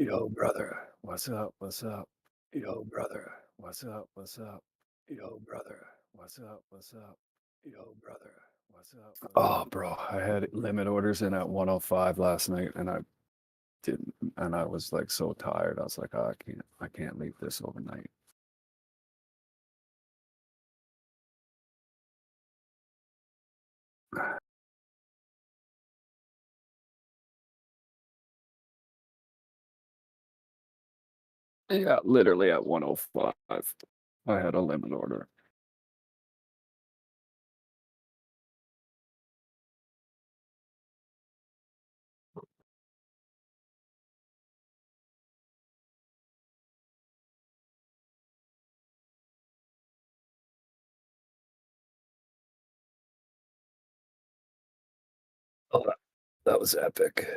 Yo, brother, what's up? What's up? Yo, brother, what's up? What's up? Yo, brother, what's up? What's up? Yo, brother, what's up? Oh, bro, I had limit orders in at 105 last night and I didn't, and I was like so tired. I was like, oh, I can't leave this overnight. Yeah, literally at 105, I had a limit order. Oh, that was epic.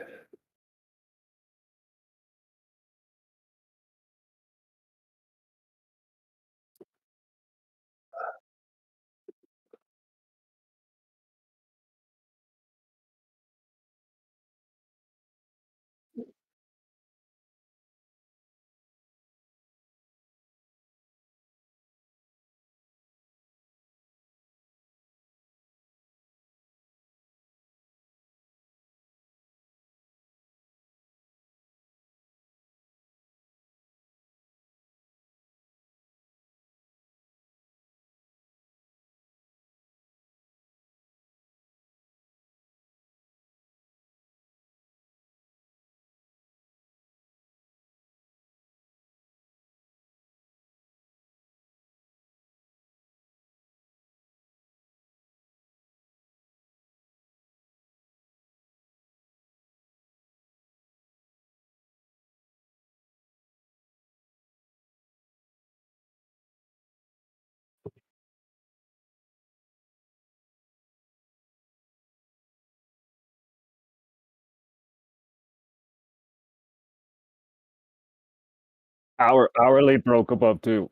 Hourly broke above two.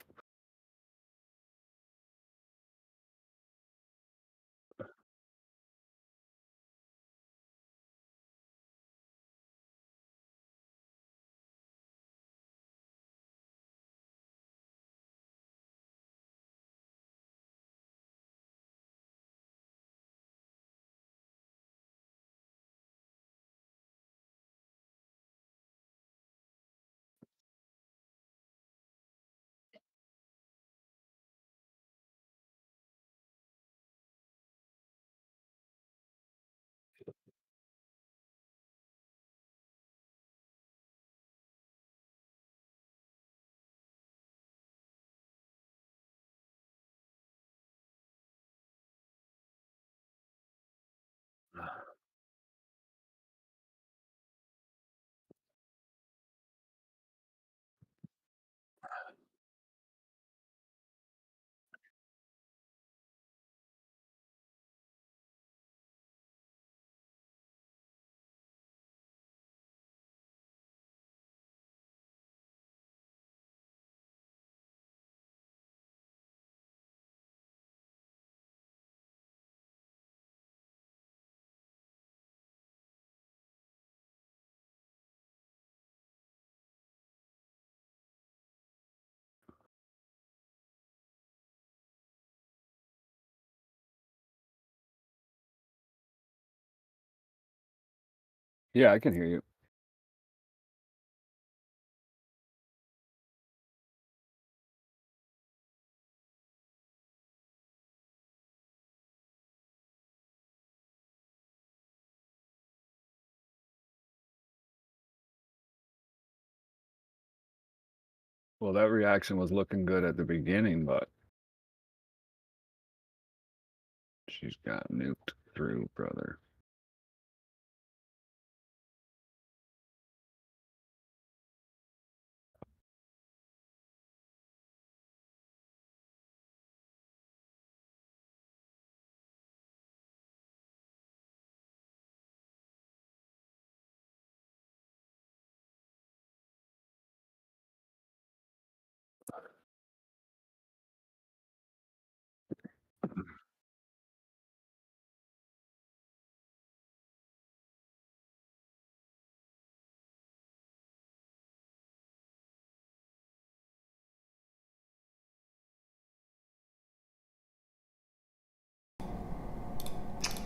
Yeah, I can hear you. Well, that reaction was looking good at the beginning, but she's got nuked through, brother.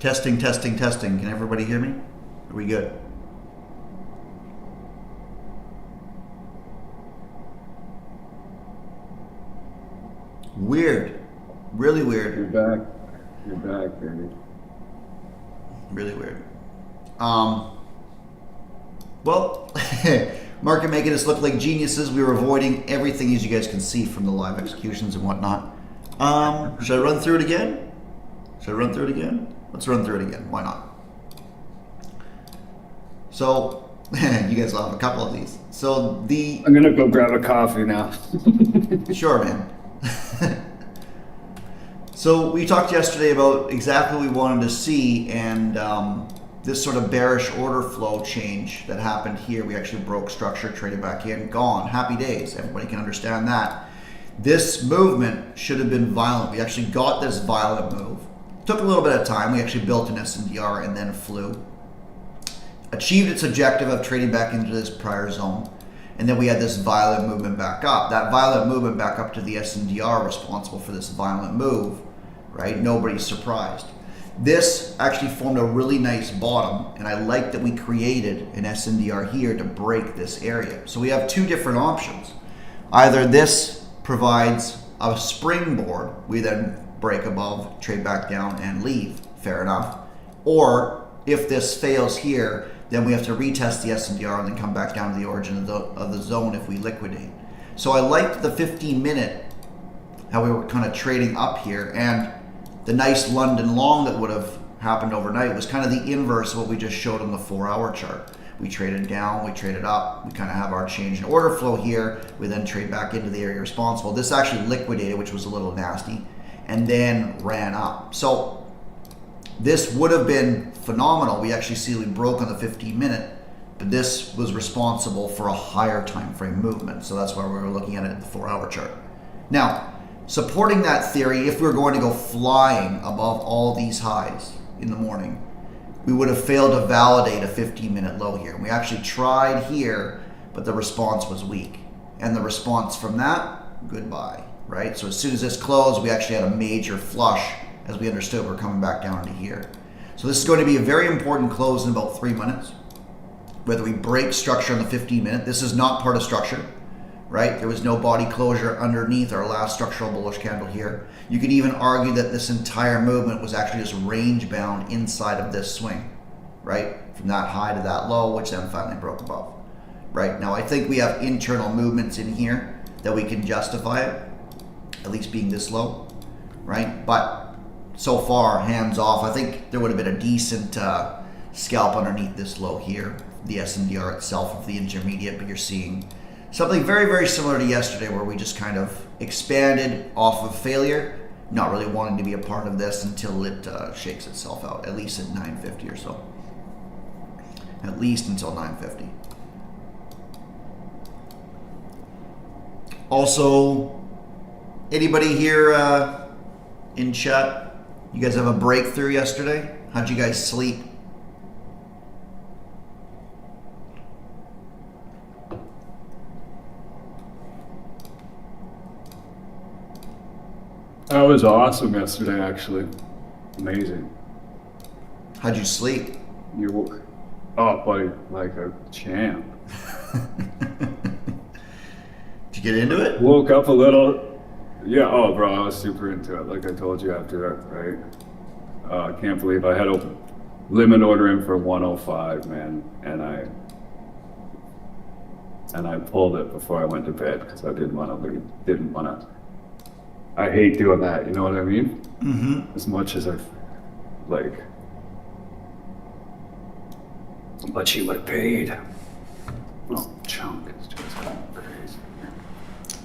Testing, testing, testing. Can everybody hear me? Are we good? Weird. Really weird. You're back. You're back, baby. Really weird. Well, market making us look like geniuses. We were avoiding everything, as you guys can see from the live executions and whatnot. Should I run through it again? Should I run through it again? Let's run through it again. Why not? So, you guys will have a couple of these. So I'm gonna go grab a coffee now. Sure, man. So we talked yesterday about exactly what we wanted to see, and this sort of bearish order flow change that happened here. We actually broke structure, traded back in, gone. Happy days. Everybody can understand that. This movement should have been violent. We actually got this violent move. Took a little bit of time. We actually built an SNDR and then flew. Achieved its objective of trading back into this prior zone. And then we had this violent movement back up. That violent movement back up to the SNDR responsible for this violent move, right? Nobody's surprised. This actually formed a really nice bottom, and I like that we created an SNDR here to break this area. So we have two different options. Either this provides a springboard, we then break above, trade back down, and leave. Fair enough. Or if this fails here, then we have to retest the SNDR and then come back down to the origin of the zone if we liquidate. So I liked the 15-minute, how we were kind of trading up here, and the nice London long that would have happened overnight was kind of the inverse of what we just showed on the 4-hour chart. We traded down, we traded up, we kind of have our change in order flow here, we then trade back into the area responsible. This actually liquidated, which was a little nasty, and then ran up. So this would have been phenomenal. We actually see we broke on the 15-minute, but this was responsible for a higher time frame movement. So that's why we were looking at it at the 4-hour chart. Now, supporting that theory, if we were going to go flying above all these highs in the morning, we would have failed to validate a 15-minute low here. We actually tried here, but the response was weak. And the response from that, goodbye, right? So as soon as this closed, we actually had a major flush. As we understood, we're coming back down into here. So this is going to be a very important close in about 3 minutes. Whether we break structure on the 15-minute, this is not part of structure, right? There was no body closure underneath our last structural bullish candle here. You could even argue that this entire movement was actually just range bound inside of this swing, right? From that high to that low, which then finally broke above, right? Now I think we have internal movements in here that we can justify it, at least being this low, right? But so far, hands off. I think there would have been a decent scalp underneath this low here, the SNDR itself of the intermediate, but you're seeing something very, very similar to yesterday where we just kind of expanded off of failure, not really wanting to be a part of this until it shakes itself out, at least at 950 or so. At least until 950. Also, anybody here in chat, you guys have a breakthrough yesterday? How'd you guys sleep? That was awesome yesterday, actually. Amazing. How'd you sleep? You, oh, buddy, like a champ. Did you get into it? Woke up a little. Yeah, oh, bro, I was super into it. Like I told you after that, right? I can't believe I had a limit order in for 105, man, and I pulled it before I went to bed because I didn't want to. I hate doing that. You know what I mean? Mm-hmm. As much as I like, but she would have paid. Oh, chunk is just going crazy.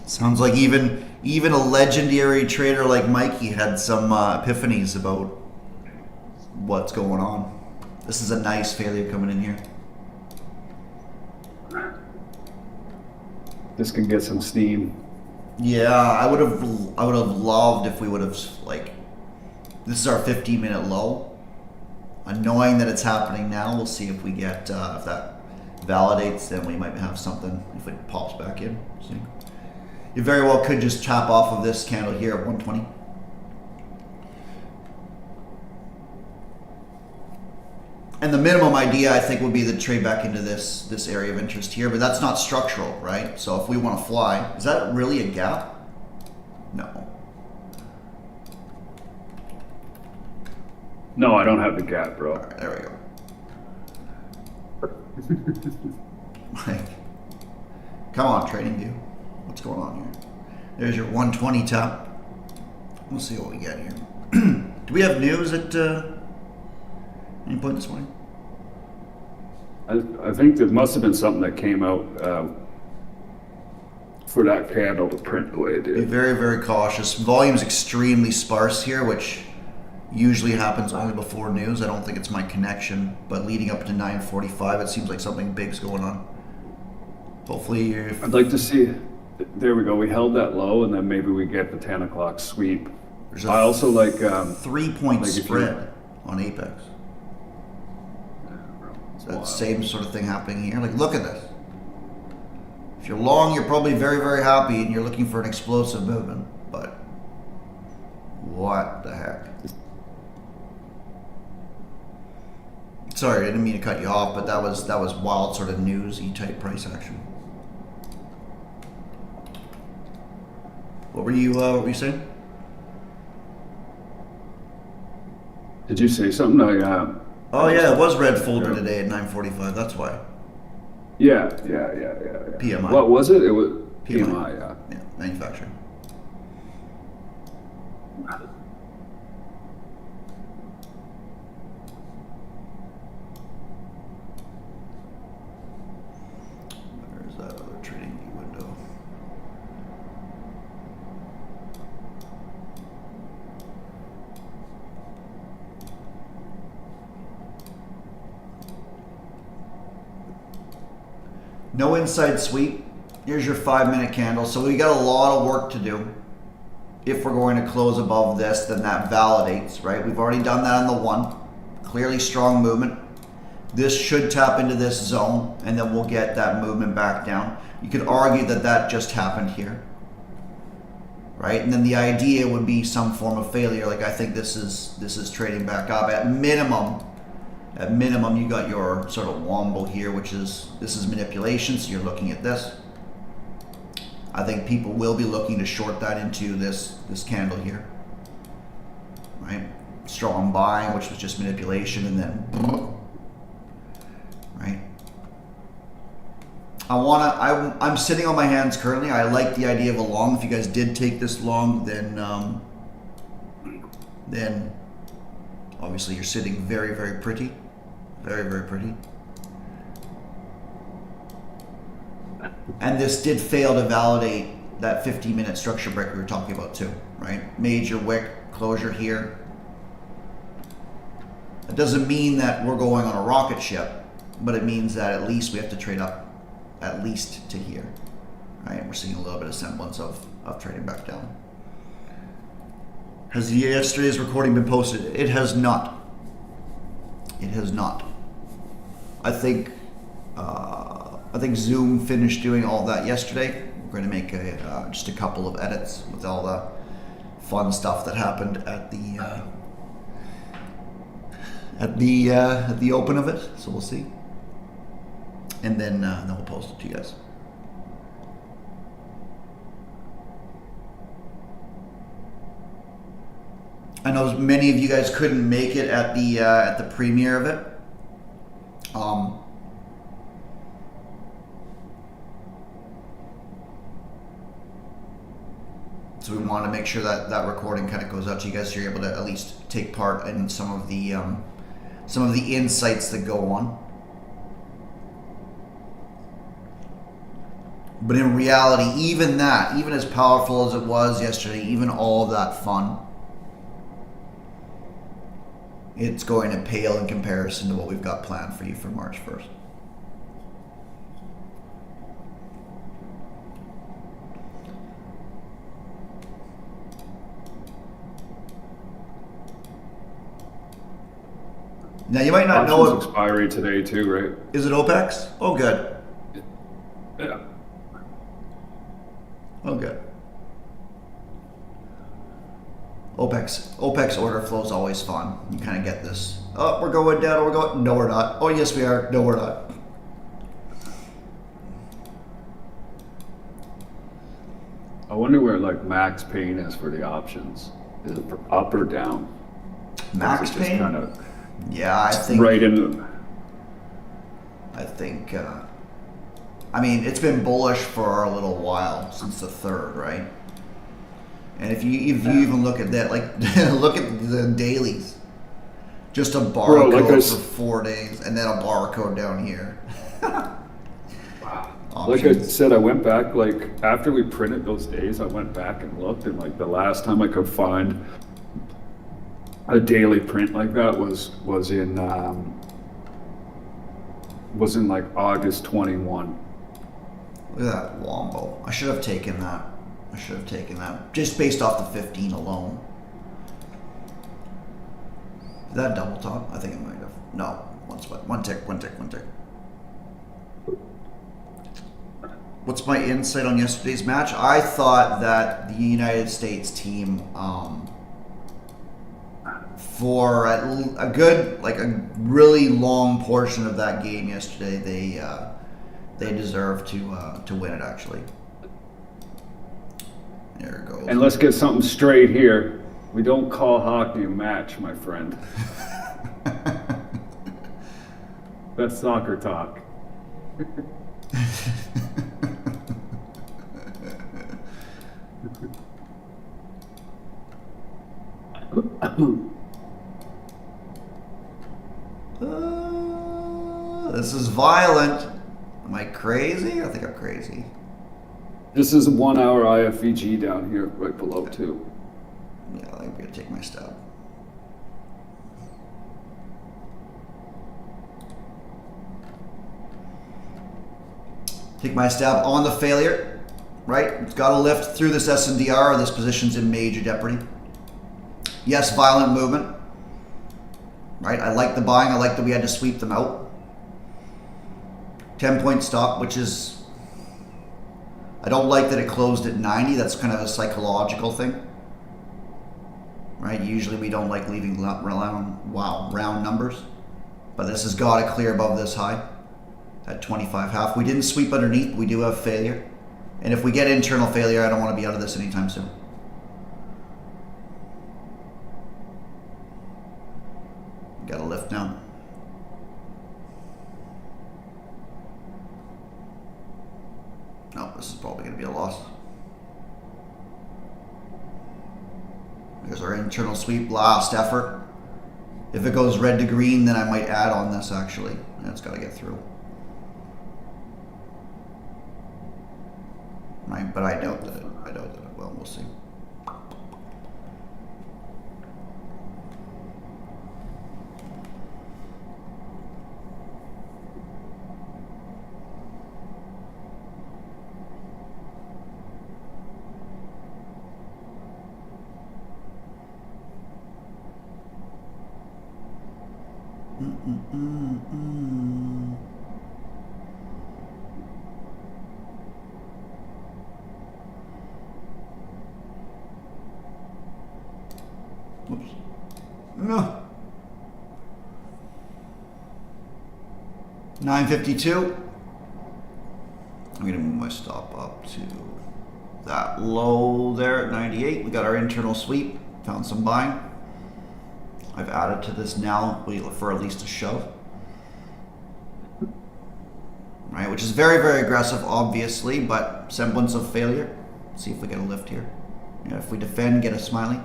Sounds like even a legendary trader like Mikey had some epiphanies about what's going on. This is a nice failure coming in here. This can get some steam. Yeah, I would have loved if we would have, like, this is our 15-minute low. Knowing that it's happening now, we'll see if we get if that validates, then we might have something if it pops back in. See, you very well could just chop off of this candle here at 120. And the minimum idea, I think, would be to trade back into this area of interest here, but that's not structural, right? So if we want to fly, is that really a gap? No. No, I don't have the gap, bro. All right, there we go. Like, come on, trading view. What's going on here? There's your 120 tap. We'll see what we get here. Do we have news at any point this morning? I think there must have been something that came out for that candle to print the way it Be did. very, very cautious. Volume's extremely sparse here, which usually happens only before news. I don't think it's my connection, but leading up to 9:45, it seems like something big's going on. Hopefully, I'd like to see. There we go. We held that low, and then maybe we get the 10 o'clock sweep. there's I a also like 3-point like if you- spread on Apex. So that Wow. same sort of thing happening here. Like, look at this. If you're long, you're probably very, very happy, and you're looking for an explosive movement. But what the heck? Sorry, I didn't mean to cut you off, but that was wild, sort of newsy type price action. What were you saying? Did you say something? Oh yeah, it was red folder today at 9:45. That's why. Yeah. PMI. What was it? It was PMI. PMI. Yeah. Yeah, manufacturing. Where's that other trading view window? No inside sweep. Here's your 5-minute candle. So we got a lot of work to do. If we're going to close above this, then that validates, right? We've already done that on the 1. Clearly strong movement. This should tap into this zone, and then we'll get that movement back down. You could argue that that just happened here, right? And then the idea would be some form of failure. Like, I think this is trading back up. At minimum, you got your sort of womble here, which is, this is manipulation, so you're looking at this. I think people will be looking to short that into this candle here, right? Strong buying, which was just manipulation, and then, right? I'm sitting on my hands currently. I like the idea of a long. If you guys did take this long, then obviously you're sitting very, very pretty. Very, very pretty. And this did fail to validate that 15-minute structure break we were talking about too, right? Major wick closure here. It doesn't mean that we're going on a rocket ship, but it means that at least we have to trade up at least to here, right? We're seeing a little bit of semblance of trading back down. Has yesterday's recording been posted? It has not. It has not. I think Zoom finished doing all that yesterday. We're going to make just a couple of edits with all the fun stuff that happened at the open of it. So we'll see, and then we'll post it to you guys. I know many of you guys couldn't make it at the premiere of it. So we want to make sure that that recording kind of goes out to you guys, so you're able to at least take part in some of the insights that go on. But in reality, even as powerful as it was yesterday, even all of that fun, it's going to pale in comparison to what we've got planned for you for March 1st. Now you might not know Options expiry today too, right? Is it OPEX? Oh, good. Yeah. Oh, good. OPEX order flow is always fun. You kind of get this. Oh, we're going down. We're going. No, we're not. Oh, yes, we are. No, we're not. I wonder where like max pain is for the options. Is it for up or down? Max pain? Kind of yeah, I think. Right in. I think. I mean, it's been bullish for a little while since the 3rd, right? And if you even look at that, like look at the dailies, just a barcode for 4 days, and then a barcode down here. Like I said, I went back, like after we printed those days, I went back and looked, and like the last time I could find a daily print like that was in like August 21. Look at that wombo. I should have taken that. Just based off the 15 alone. Is that double top? I think it might have. No, one tick. What's my insight on yesterday's match? I thought that the United States team, for a good, like a really long portion of that game yesterday, they deserved to win it. Actually, there it goes. And let's get something straight here. We don't call hockey a match, my friend. That's soccer talk. This is violent. Am I crazy? I think I'm crazy. This is 1 hour IFVG down here, right below 2. Yeah, I think I'm gonna take my stab. Take my stab on the failure, right? It's got to lift through this SNDR. This position's in major jeopardy. Yes, violent movement, right? I like the buying. I like that we had to sweep them out. 10-point stop, which is, I don't like that it closed at 90. That's kind of a psychological thing, right? Usually we don't like leaving round numbers, but this has got to clear above this high. At 25 half. We didn't sweep underneath. We do have failure. And if we get internal failure, I don't want to be out of this anytime soon. Got to lift now. No, this is probably going to be a loss. There's our internal sweep. Last effort. If it goes red to green, then I might add on this actually. It's got to get through. Right, but I doubt that it will. We'll see. Oops. No. 952. I'm going to move my stop up to that low there at 98. We got our internal sweep. Found some buying. I've added to this now for at least a shove. Right, which is very, very aggressive, obviously, but semblance of failure. See if we get a lift here. Yeah, if we defend, get a smiley,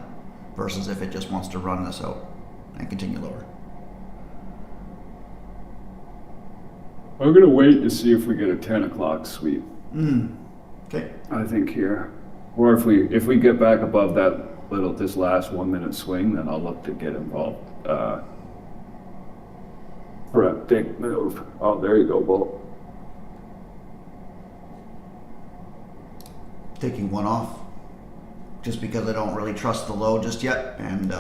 versus if it just wants to run this out and continue lower. I'm gonna wait to see if we get a 10 o'clock sweep. Okay. I think here, or if we get back above that this last 1 minute swing, then I'll look to get involved for a big move. Oh, there you go, Bull. Taking one off, just because I don't really trust the low just yet, and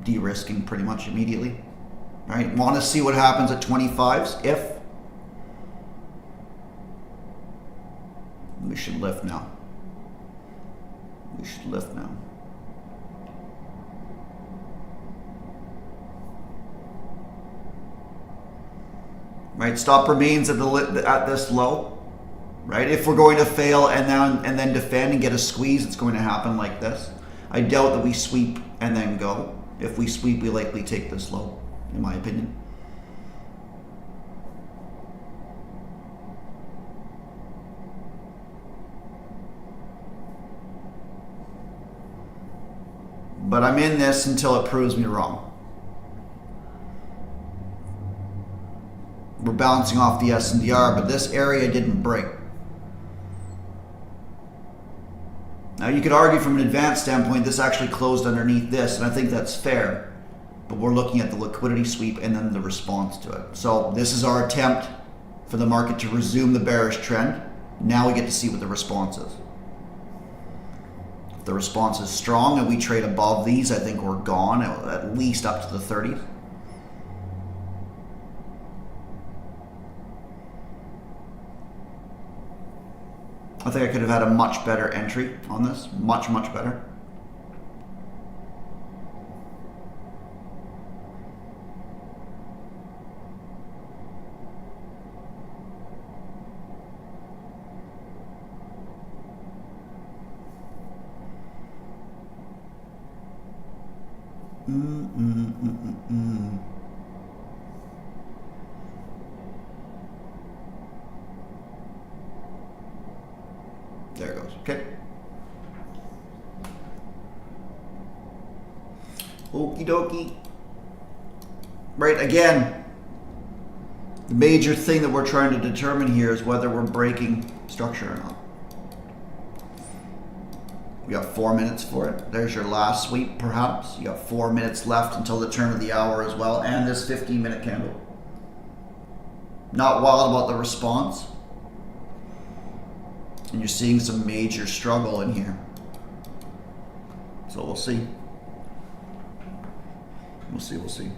de-risking pretty much immediately. All right, want to see what happens at 25s if we should lift now. We should lift now. right? Stop remains at this low, right? If we're going to fail and then defend and get a squeeze, it's going to happen like this. I doubt that we sweep and then go. If we sweep, we likely take this low, in my opinion. But I'm in this until it proves me wrong. We're bouncing off the S&DR, but this area didn't break. Now you could argue from an advanced standpoint, this actually closed underneath this, and I think that's fair. But we're looking at the liquidity sweep and then the response to it. So this is our attempt for the market to resume the bearish trend. Now we get to see what the response is. If the response is strong and we trade above these, I think we're gone, at least up to the 30s. I think I could have had a much better entry on this. Much, much better. There it goes. Okay. Okie dokie. Right, again, the major thing that we're trying to determine here is whether we're breaking structure or not. We got 4 minutes for it. There's your last sweep, perhaps. You got 4 minutes left until the turn of the hour as well, and this 15-minute candle. Not wild about the response. And you're seeing some major struggle in here. So we'll see. We'll see, we'll see.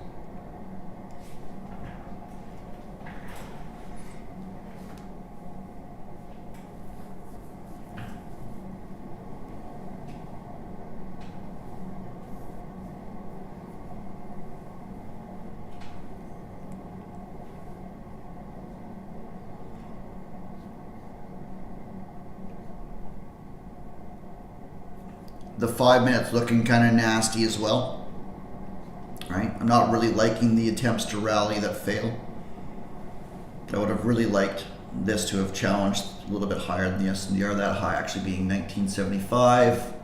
The 5 minutes looking kind of nasty as well, right? I'm not really liking the attempts to rally that fail. I would have really liked this to have challenged a little bit higher than the S&DR, that high actually being 1975.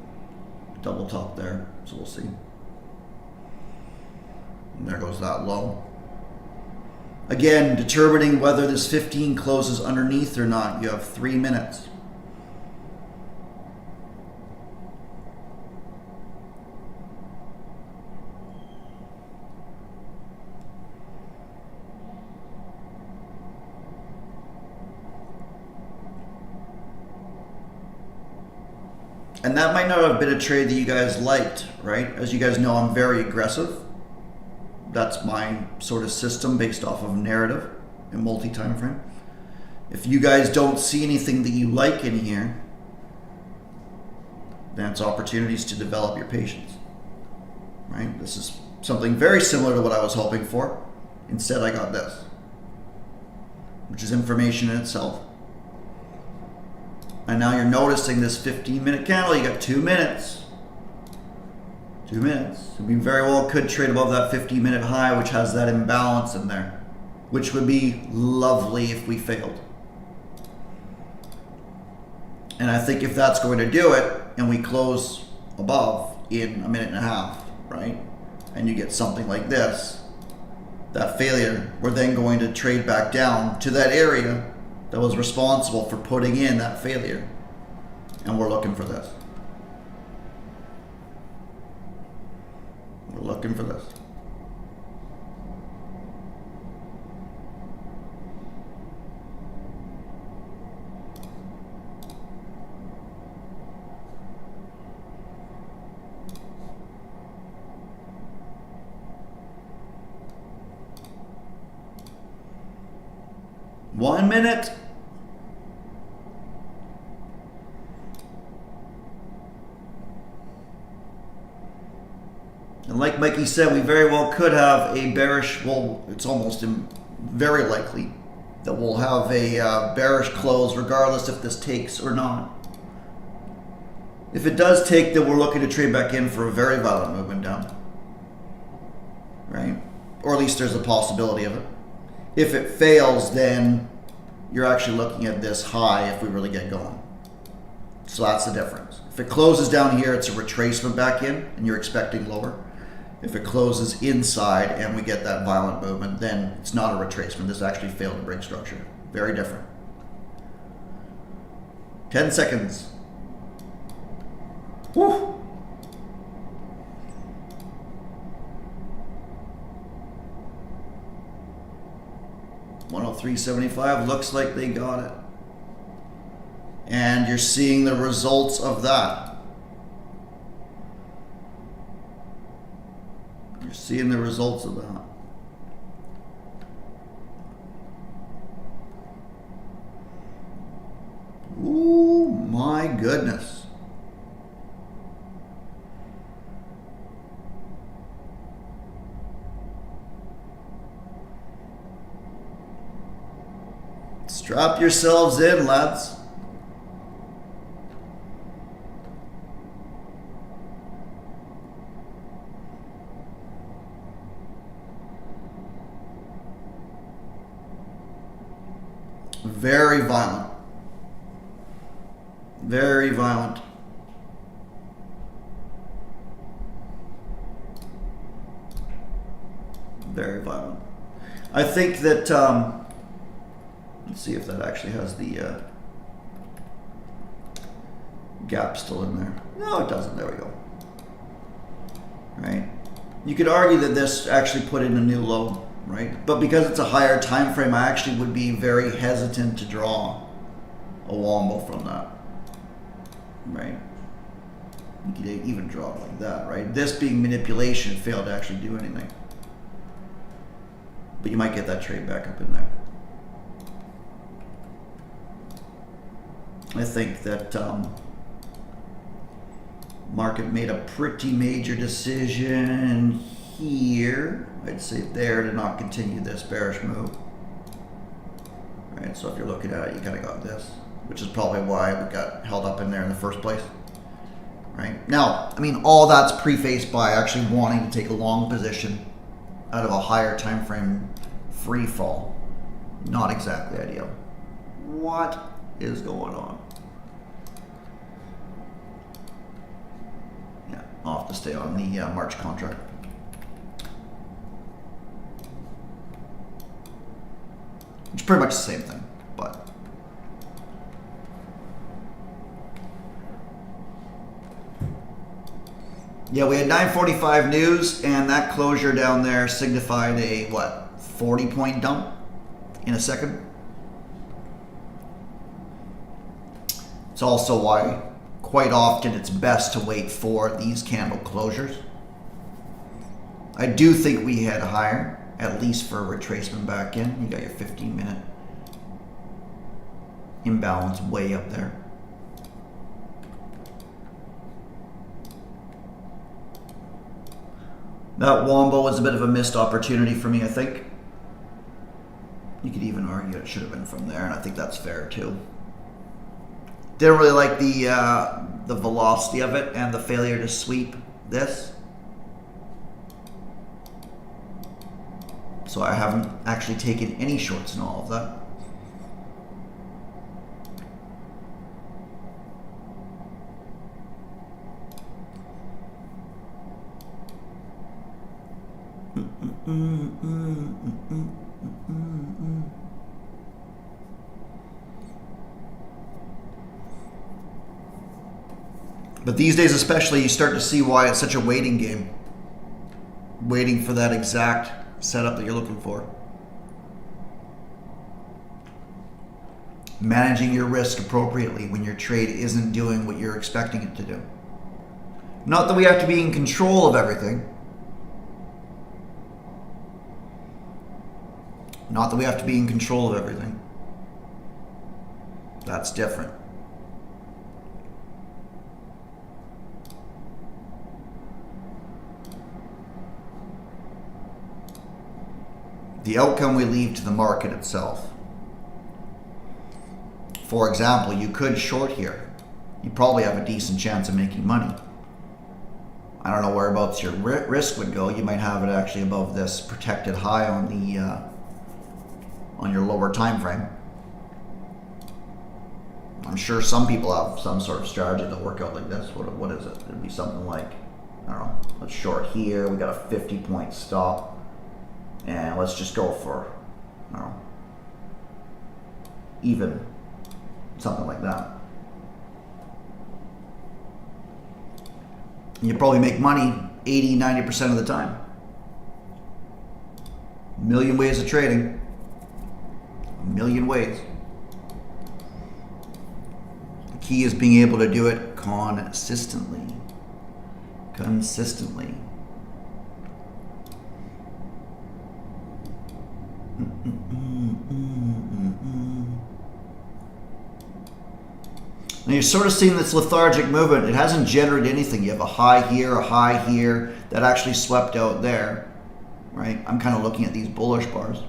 Double top there, so we'll see. And there goes that low. Again, determining whether this 15 closes underneath or not, you have 3 minutes. And that might not have been a trade that you guys liked, right? As you guys know, I'm very aggressive. That's my sort of system based off of narrative and multi-time frame. If you guys don't see anything that you like in here, then it's opportunities to develop your patience, right? This is something very similar to what I was hoping for. Instead, I got this, which is information in itself. And now you're noticing this 15-minute candle. You got 2 minutes. 2 minutes. We very well could trade above that 15-minute high, which has that imbalance in there, which would be lovely if we failed. And I think if that's going to do it, and we close above in a minute and a half, right? And you get something like this, that failure, we're then going to trade back down to that area that was responsible for putting in that failure. And we're looking for this. We're looking for this. One minute. And like Mikey said, we very well could have a bearish, well, it's almost very likely that we'll have a bearish close regardless if this takes or not. If it does take, then we're looking to trade back in for a very violent movement down. Right? Or at least there's a possibility of it. If it fails, then you're actually looking at this high if we really get going. So that's the difference. If it closes down here, it's a retracement back in, and you're expecting lower. If it closes inside and we get that violent movement, then it's not a retracement. This actually failed to break structure. Very different. 10 seconds. Woo! $103.75 looks like they got it. And you're seeing the results of that. You're seeing the results of that. Ooh, my goodness. Strap yourselves in, lads. Very violent. Very violent. Very violent. I think that, let's see if that actually has the gap still in there. No, it doesn't. There we go. Right? You could argue that this actually put in a new low, right? But because it's a higher time frame, I actually would be very hesitant to draw a wombo from that, right? You could even draw it like that, right? This being manipulation failed to actually do anything. But you might get that trade back up in there. I think that market made a pretty major decision here. I'd say there to not continue this bearish move. Right, so if you're looking at it, you kind of got this, which is probably why we got held up in there in the first place. Right? Now, I mean, all that's prefaced by actually wanting to take a long position out of a higher time frame free fall. Not exactly ideal. What is going on? Yeah, I'll have to stay on the March contract. It's pretty much the same thing, but yeah, we had 9:45 news, and that closure down there signified a what, 40-point dump in a second. It's also why quite often it's best to wait for these candle closures. I do think we head higher, at least for a retracement back in. You got your 15-minute imbalance way up there. That wombo was a bit of a missed opportunity for me, I think. You could even argue it should have been from there, and I think that's fair too. Didn't really like the velocity of it and the failure to sweep this. So I haven't actually taken any shorts in all of that. But these days especially, you start to see why it's such a waiting game. Waiting for that exact setup that you're looking for. Managing your risk appropriately when your trade isn't doing what you're expecting it to do. Not that we have to be in control of everything. Not that we have to be in control of everything. That's different. The outcome we leave to the market itself. for example, you could short here. You probably have a decent chance of making money. I don't know whereabouts your risk would go. You might have it actually above this protected high on the on your lower time frame. I'm sure some people have some sort of strategy that work out like this. What is it? It'd be something like, I don't know, let's short here. We got a 50-point stop. And let's just go for, I don't know, even, something like that. You probably make money 80, 90% of the time. A million ways of trading. A million ways. The key is being able to do it consistently. Consistently. Now you're sort of seeing this lethargic movement. It hasn't generated anything. You have a high here that actually swept out there, right? I'm kind of looking at these bullish bars,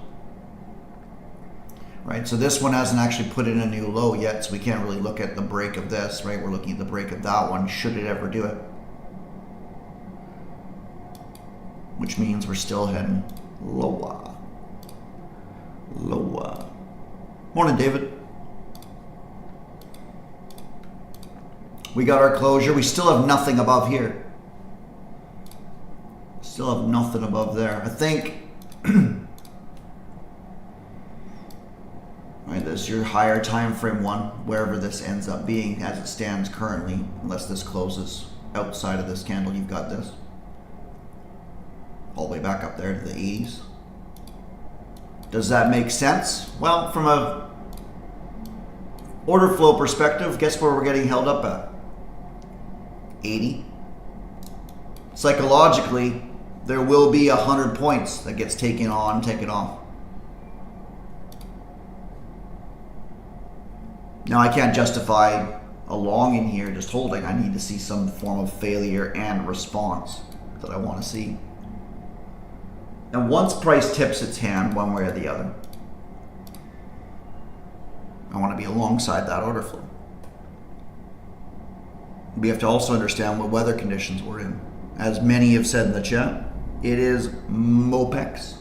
right? So this one hasn't actually put in a new low yet, so we can't really look at the break of this, right? We're looking at the break of that one, should it ever do it. Which means we're still heading lower. Lower. Morning, David. We got our closure. We still have nothing above here. Still have nothing above there. I think, right, this is your higher time frame one, wherever this ends up being as it stands currently, unless this closes outside of this candle, you've got this. All the way back up there to the 80s. Does that make sense? Well, from a order flow perspective, guess where we're getting held up at? 80. Psychologically, there will be 100 points that gets taken on, taken off. Now I can't justify a long in here just holding. I need to see some form of failure and response that I want to see. And once price tips its hand one way or the other, I want to be alongside that order flow. We have to also understand what weather conditions we're in. As many have said in the chat, it is MOPEX.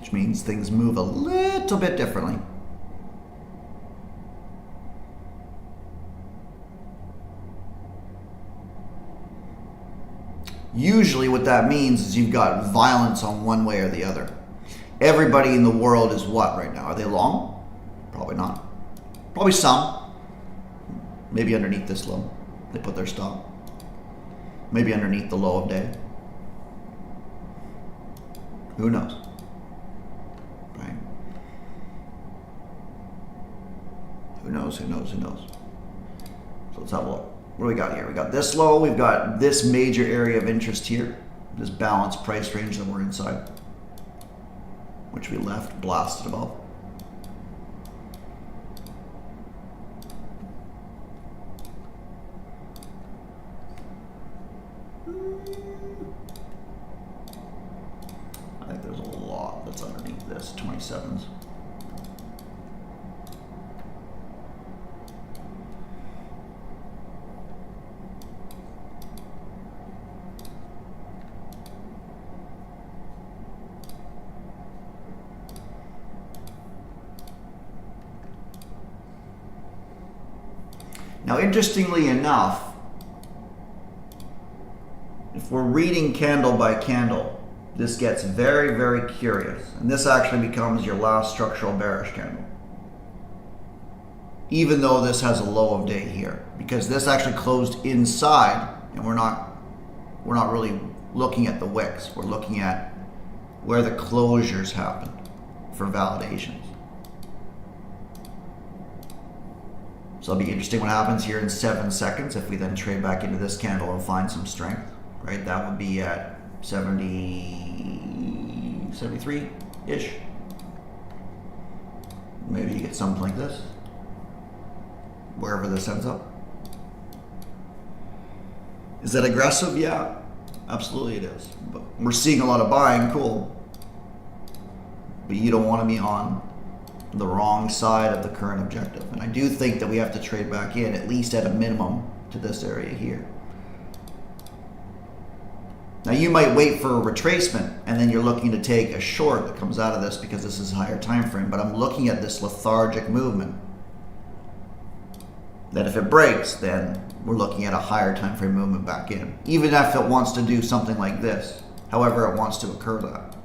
Which means things move a little bit differently. Usually what that means is you've got violence on one way or the other. Everybody in the world is what right now? Are they long? Probably not. Probably some. Maybe underneath this low, they put their stop. Maybe underneath the low of day. Who knows? Right? Who knows, who knows, who knows? So let's have a look. What do we got here? We got this low, we've got this major area of interest here, this balanced price range that we're inside, which we left blasted above. I think there's a lot that's underneath this, 27s. Now, interestingly enough, if we're reading candle by candle, this gets very, very curious. And this actually becomes your last structural bearish candle. Even though this has a low of day here. Because this actually closed inside, and we're not really looking at the wicks. We're looking at where the closures happen for validations. So it'll be interesting what happens here in 7 seconds if we then trade back into this candle and find some strength, right? That would be at 70, 73-ish. Maybe you get something like this, wherever this ends up. Is that aggressive? Yeah. Absolutely it is. But we're seeing a lot of buying, cool. But you don't want to be on the wrong side of the current objective. And I do think that we have to trade back in, at least at a minimum, to this area here. Now you might wait for a retracement and then you're looking to take a short that comes out of this because this is a higher time frame, but I'm looking at this lethargic movement. That if it breaks, then we're looking at a higher time frame movement back in. Even if it wants to do something like this, however it wants to occur that.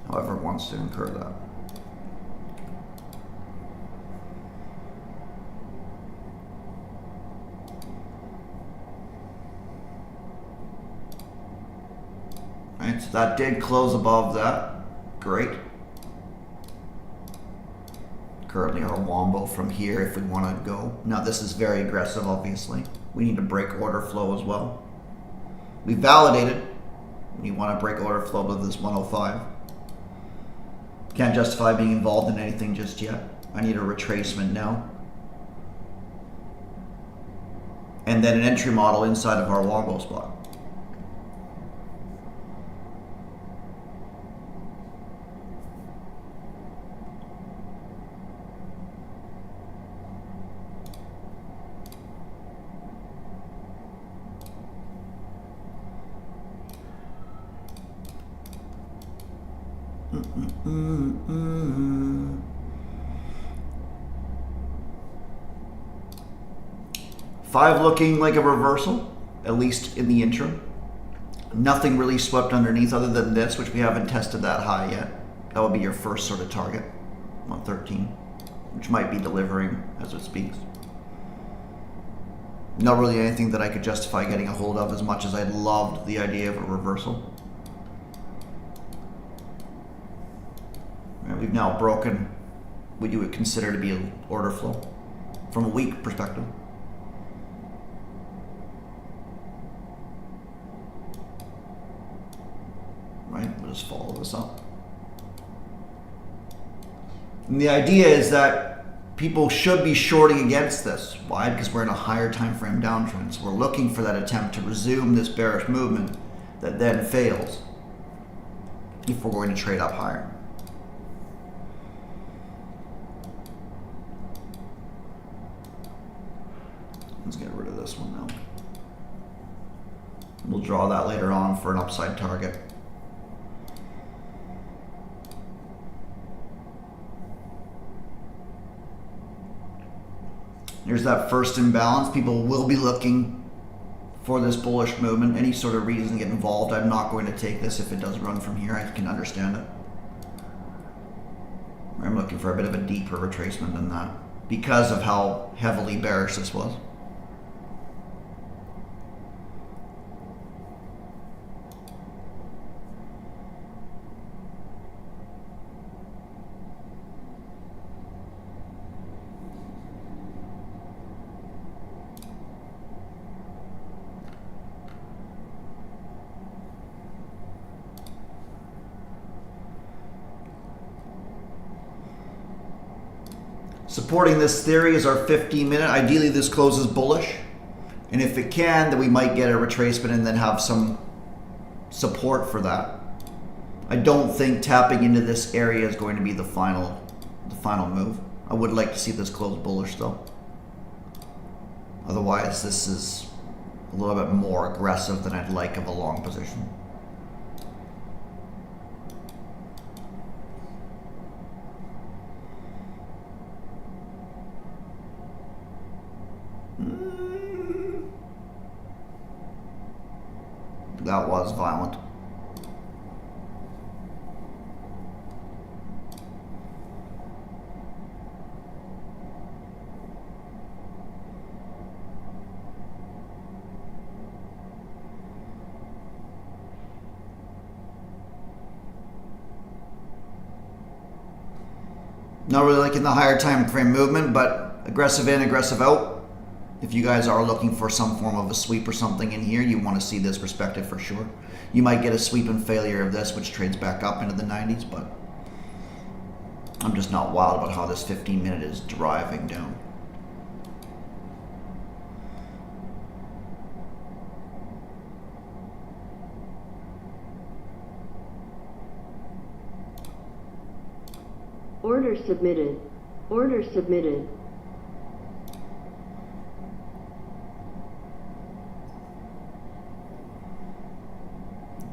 However it wants to incur that. Right, so that did close above that. Great. Currently our wombo from here if we want to go. Now this is very aggressive, obviously. We need to break order flow as well. We validated. We want to break order flow with this 105. Can't justify being involved in anything just yet. I need a retracement now. And then an entry model inside of our wombo spot. Five looking like a reversal, at least in the interim. Nothing really swept underneath other than this, which we haven't tested that high yet. That would be your first sort of target, 113, which might be delivering as it speaks. Not really anything that I could justify getting a hold of as much as I loved the idea of a reversal. We've now broken what you would consider to be an order flow from a weak perspective. Right, we'll just follow this up. And the idea is that people should be shorting against this. Why? Because we're in a higher time frame downtrend. So we're looking for that attempt to resume this bearish movement that then fails if we're going to trade up higher. Let's get rid of this one now. We'll draw that later on for an upside target. Here's that first imbalance. People will be looking for this bullish movement. Any sort of reason to get involved. I'm not going to take this if it does run from here. I can understand it. I'm looking for a bit of a deeper retracement than that because of how heavily bearish this was. Supporting this theory is our 15-minute. Ideally, this closes bullish. And if it can, then we might get a retracement and then have some support for that. I don't think tapping into this area is going to be the final move. I would like to see this close bullish, though. Otherwise, this is a little bit more aggressive than I'd like of a long position. That was violent. Not really liking the higher time frame movement, but aggressive in, aggressive out. If you guys are looking for some form of a sweep or something in here, you want to see this perspective for sure. You might get a sweep and failure of this, which trades back up into the 90s, but I'm just not wild about how this 15-minute is driving down. Order submitted. Order submitted.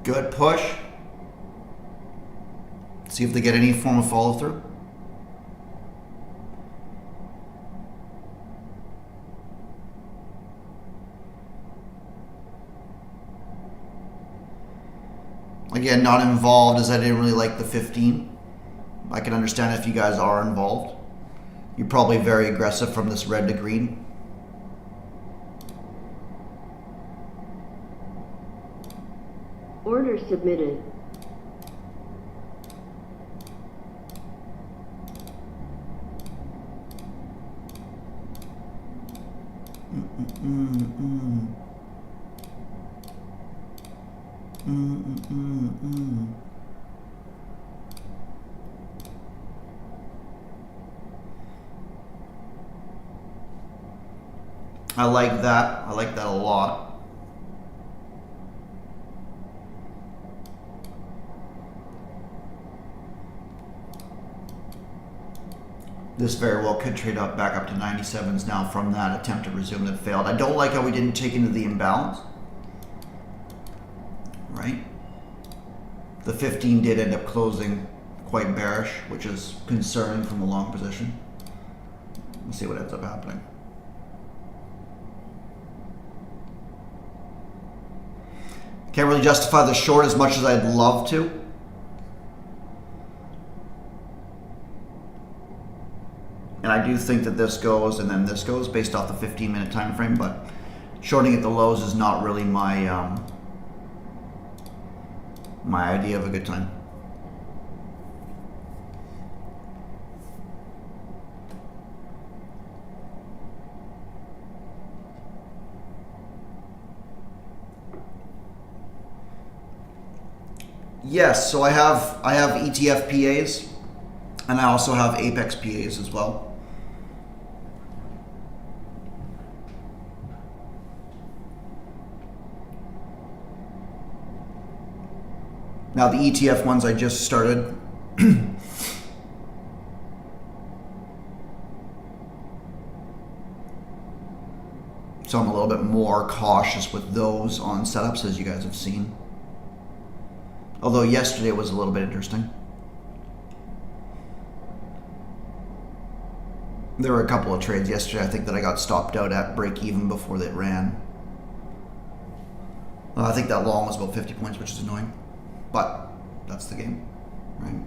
Good push. See if they get any form of follow through. Again, not involved as I didn't really like the 15. I can understand if you guys are involved. You're probably very aggressive from this red to green. Order submitted. I like that. I like that a lot. This very well could trade up back up to 97s now from that attempt to resume that failed. I don't like how we didn't take into the imbalance. Right? The 15 did end up closing quite bearish, which is concerning from the long position. Let's see what ends up happening. Can't really justify the short as much as I'd love to. And I do think that this goes and then this goes based off the 15-minute time frame, but shorting at the lows is not really my my idea of a good time. Yes, so I have ETF PAs and I also have Apex PAs as well. Now the ETF ones I just started. So I'm a little bit more cautious with those on setups, as you guys have seen. Although yesterday was a little bit interesting. There were a couple of trades yesterday, I think, that I got stopped out at break even before they ran. I think that long was about 50 points, which is annoying. But that's the game, right?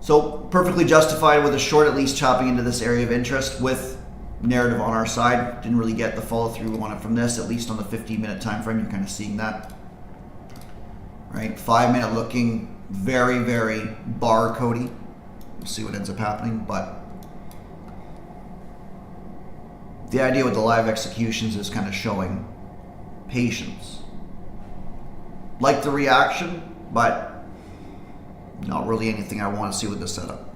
So perfectly justified with a short at least chopping into this area of interest with narrative on our side. Didn't really get the follow through we wanted from this, at least on the 15-minute time frame. You're kind of seeing that, right? 5-minute looking very, very barcodey. We'll see what ends up happening, but the idea with the live executions is kind of showing patience. Like the reaction, but not really anything I want to see with the setup,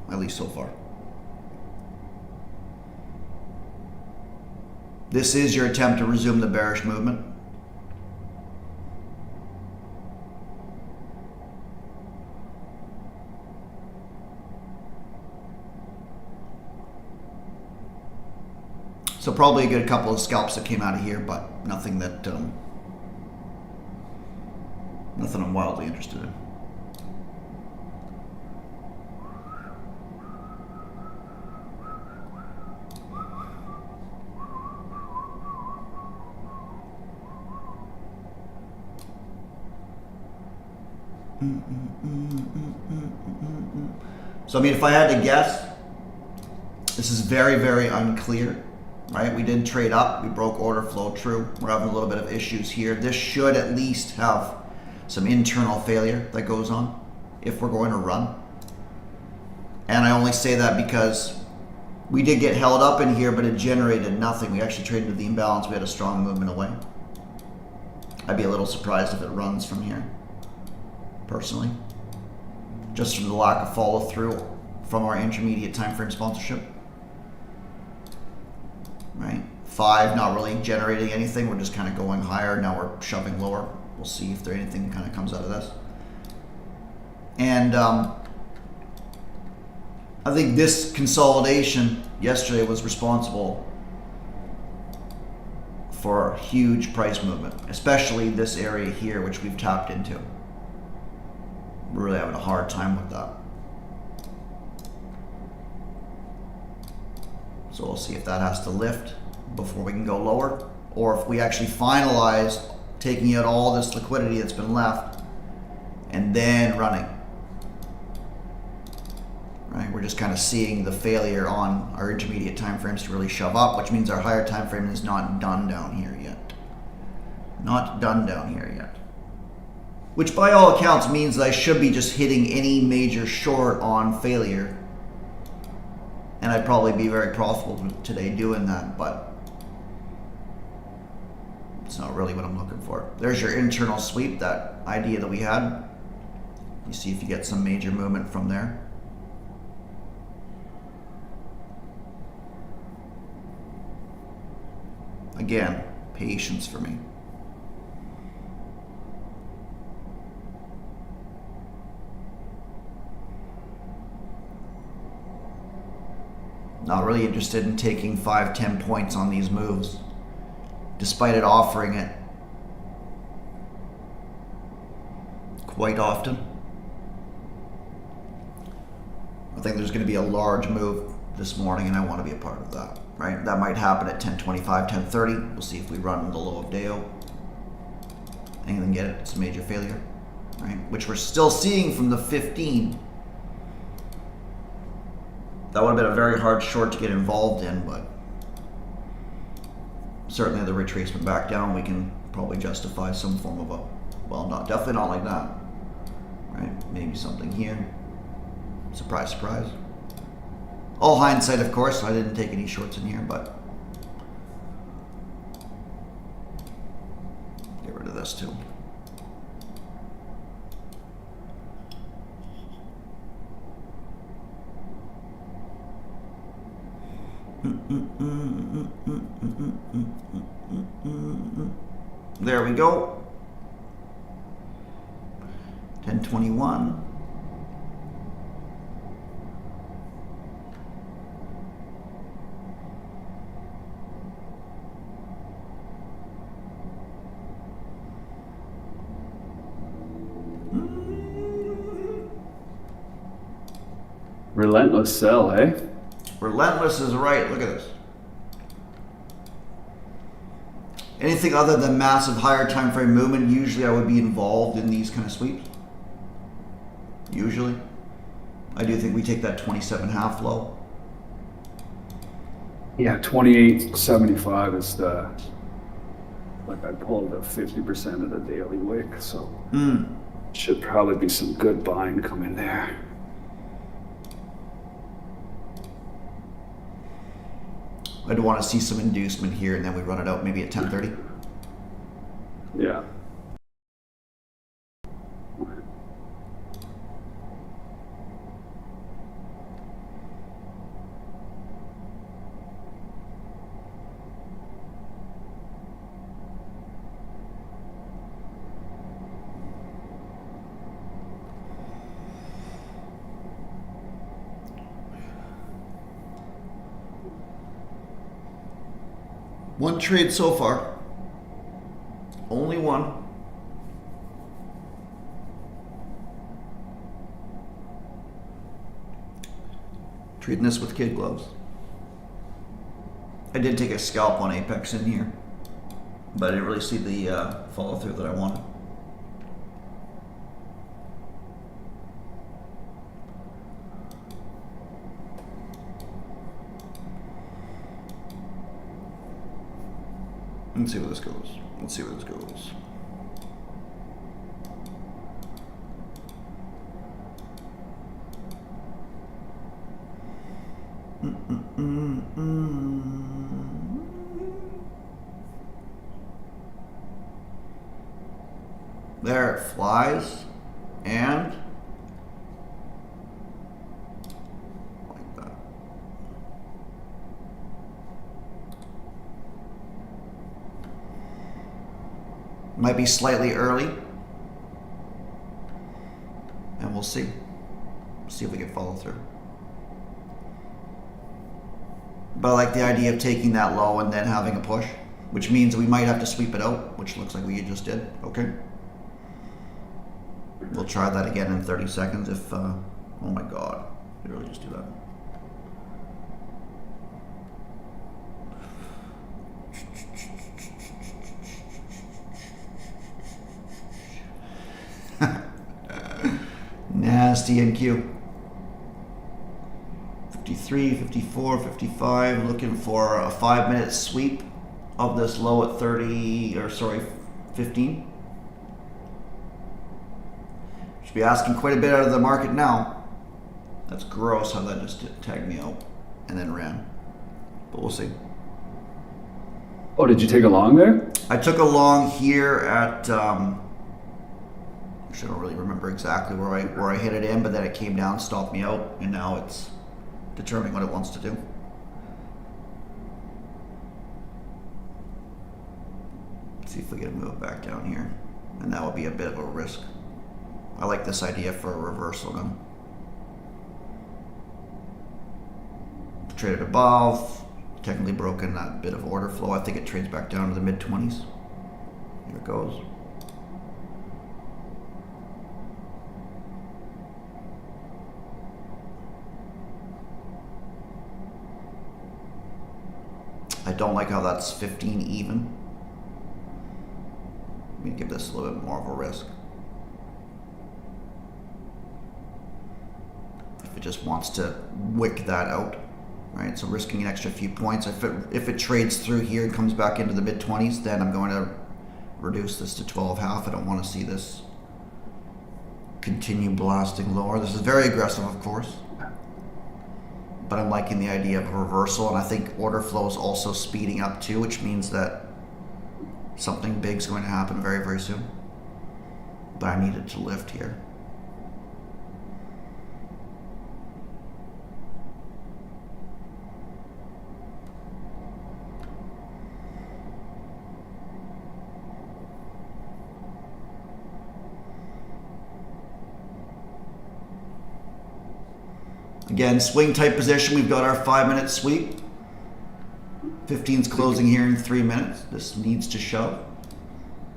at least so far. This is your attempt to resume the bearish movement. So probably a good couple of scalps that came out of here, but nothing that nothing I'm wildly interested in. So I mean, if I had to guess, this is very, very unclear, right? We did trade up, we broke order flow, true. We're having a little bit of issues here. This should at least have some internal failure that goes on if we're going to run. And I only say that because we did get held up in here, but it generated nothing. We actually traded into the imbalance. We had a strong movement away. I'd be a little surprised if it runs from here, personally. Just from the lack of follow through from our intermediate time frame sponsorship. Right? 5, not really generating anything. We're just kind of going higher. Now we're shoving lower. We'll see if there anything kind of comes out of this. And I think this consolidation yesterday was responsible for a huge price movement, especially this area here, which we've tapped into. We're really having a hard time with that. So we'll see if that has to lift before we can go lower, or if we actually finalize taking out all this liquidity that's been left and then running. Right? We're just kind of seeing the failure on our intermediate time frames to really shove up, which means our higher time frame is not done down here yet. Not done down here yet. Which by all accounts means that I should be just hitting any major short on failure. And I'd probably be very profitable today doing that, but it's not really what I'm looking for. There's your internal sweep, that idea that we had. You see if you get some major movement from there. Again, patience for me. Not really interested in taking 5-10 points on these moves, despite it offering it quite often. I think there's going to be a large move this morning, and I want to be a part of that. Right? That might happen at 10:25, 10:30. We'll see if we run the low of Deo and then get it. It's a major failure, right? Which we're still seeing from the 15. That would have been a very hard short to get involved in, but certainly the retracement back down, we can probably justify some form of a, well, not definitely not like that, right? Maybe something here. Surprise, surprise. All hindsight, of course. I didn't take any shorts in here, but get rid of this too. There we go. 10:21. Relentless sell, eh? Relentless is right. Look at this. Anything other than massive higher time frame movement, usually I would be involved in these kind of sweeps. Usually. I do think we take that 27.5 low. Yeah, 28.75 is the, like I pulled the 50% of the daily wick, so should probably be some good buying coming there. I'd want to see some inducement here, and then we run it out maybe at 10:30. Yeah. One trade so far. Only one. Trading this with kid gloves. I did take a scalp on Apex in here, but I didn't really see the follow through that I wanted. Let's see where this goes. Let's see where this goes. There it flies, and like that. Might be slightly early, and we'll see. See if we can follow through. But I like the idea of taking that low and then having a push, which means we might have to sweep it out, which looks like we just did. Okay. We'll try that again in 30 seconds if, oh my God, did we really just do that? Nasty NQ. 53, 54, 55, looking for a 5-minute sweep of this low at 30, or sorry, 15. Should be asking quite a bit out of the market now. That's gross how that just tagged me out and then ran. But we'll see. Oh, did you take a long there? I took a long here at, actually I don't really remember exactly where I hit it in, but then it came down, stopped me out, and now it's determining what it wants to do. Let's see if we can move it back down here. And that would be a bit of a risk. I like this idea for a reversal now. Traded above, technically broken that bit of order flow. I think it trades back down to the mid-20s. Here it goes. I don't like how that's 15 even. I'm gonna give this a little bit more of a risk. If it just wants to wick that out, right? So risking an extra few points. If it trades through here and comes back into the mid-20s, then I'm going to reduce this to 12.5. I don't want to see this continue blasting lower. This is very aggressive, of course. But I'm liking the idea of a reversal, and I think order flow is also speeding up too, which means that something big is going to happen very, very soon. But I need it to lift here. Again, swing type position, we've got our 5-minute sweep. 15's closing here in 3 minutes. This needs to shove,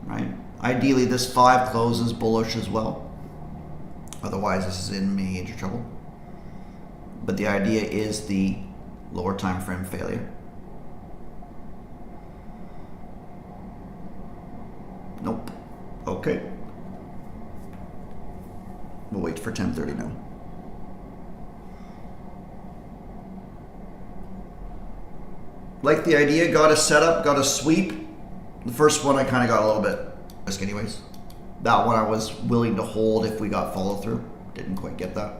right? Ideally, this 5 closes bullish as well. Otherwise, this is in major trouble. But the idea is the lower time frame failure. Nope. Okay. We'll wait for 10:30 now. Like the idea, got a setup, got a sweep. The first one I kind of got a little bit risk anyways. That one I was willing to hold if we got follow through. Didn't quite get that.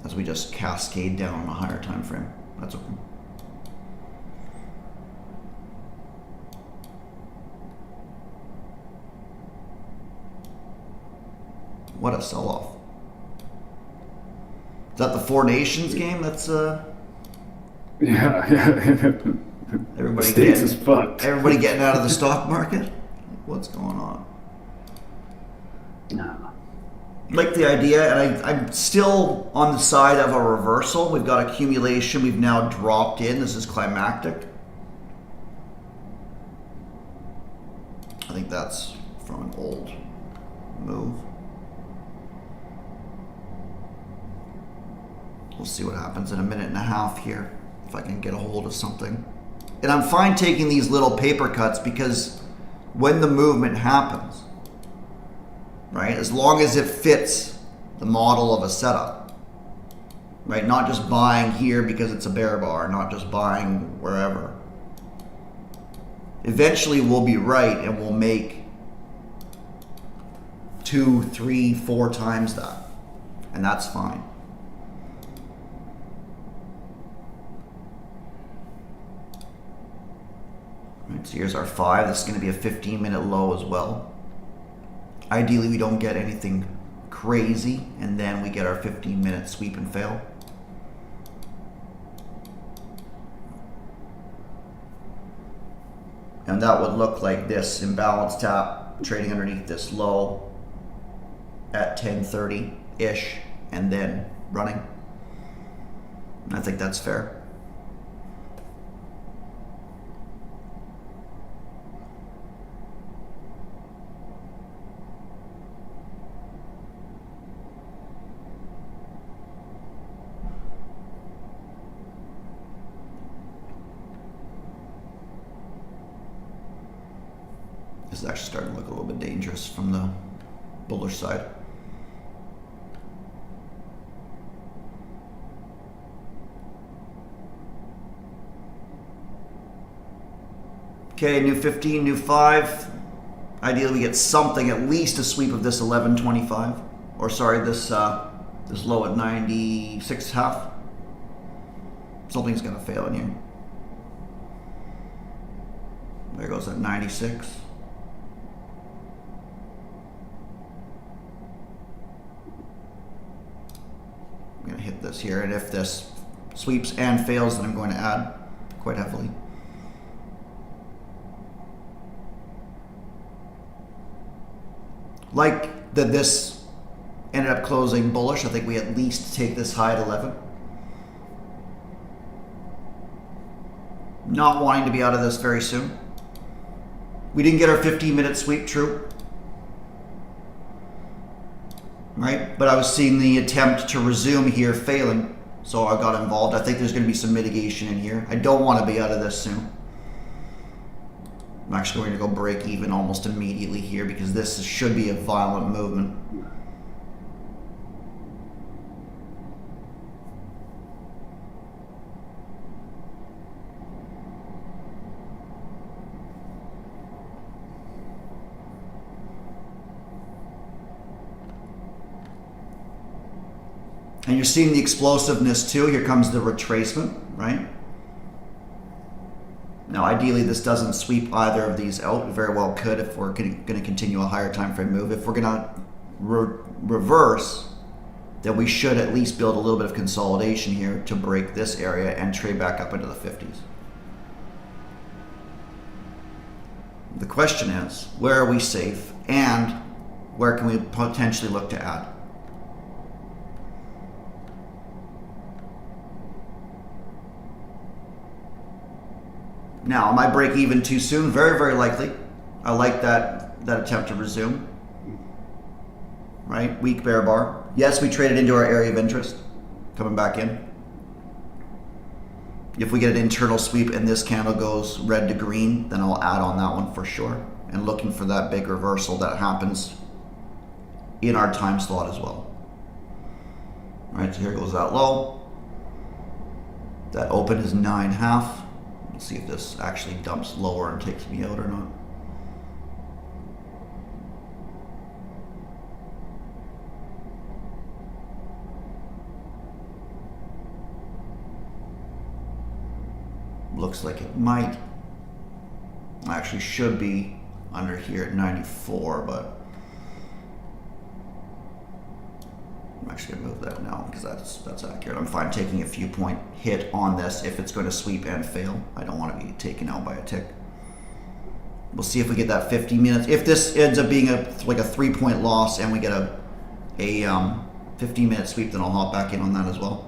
As we just cascade down on a higher time frame. That's okay. What a sell-off. Is that the Four Nations game? That's Yeah. everybody States is fucked. Everybody getting out of the stock market? What's going on? No. Like the idea, and I'm still on the side of a reversal. We've got accumulation. We've now dropped in. This is climactic. I think that's from an old move. We'll see what happens in a minute and a half here, if I can get a hold of something. And I'm fine taking these little paper cuts because when the movement happens, right, as long as it fits the model of a setup, right, not just buying here because it's a bear bar, not just buying wherever. Eventually we'll be right and we'll make 2, 3, 4 times that, and that's fine. Right, so here's our 5. This is going to be a 15-minute low as well. Ideally, we don't get anything crazy, and then we get our 15-minute sweep and fail. And that would look like this: imbalance tap, trading underneath this low, at 10:30-ish and then running. And I think that's fair. This is actually starting to look a little bit dangerous from the bullish side. Okay, new 15, new 5. Ideally we get something, at least a sweep of this 11.25. Or sorry, this low at 96.5. Something's gonna fail in here. There goes that 96. I'm gonna hit this here, and if this sweeps and fails, then I'm going to add quite heavily. Like that this ended up closing bullish. I think we at least take this high at 11. Not wanting to be out of this very soon. We didn't get our 15-minute sweep, true. Right? But I was seeing the attempt to resume here failing, so I got involved. I think there's going to be some mitigation in here. I don't want to be out of this soon. I'm actually going to go break even almost immediately here because this should be a violent movement. And you're seeing the explosiveness too. Here comes the retracement, right? Now, ideally, this doesn't sweep either of these out. It very well could if we're going to continue a higher time frame move. If we're going to reverse, then we should at least build a little bit of consolidation here to break this area and trade back up into the 50s. The question is, where are we safe and where can we potentially look to add? Now, am I break even too soon? Very, very likely. I like that attempt to resume. Right? Weak bear bar. Yes, we traded into our area of interest. Coming back in. If we get an internal sweep and this candle goes red to green, then I'll add on that one for sure. And looking for that big reversal that happens in our time slot as well. Alright, so here goes that low. That open is 9.5. Let's see if this actually dumps lower and takes me out or not. Looks like it might. Actually should be under here at 94, but I'm actually gonna move that now because that's accurate. I'm fine taking a few point hit on this if it's going to sweep and fail. I don't want to be taken out by a tick. We'll see if we get that 50 minutes. If this ends up being like a 3-point loss and we get a 15-minute sweep, then I'll hop back in on that as well.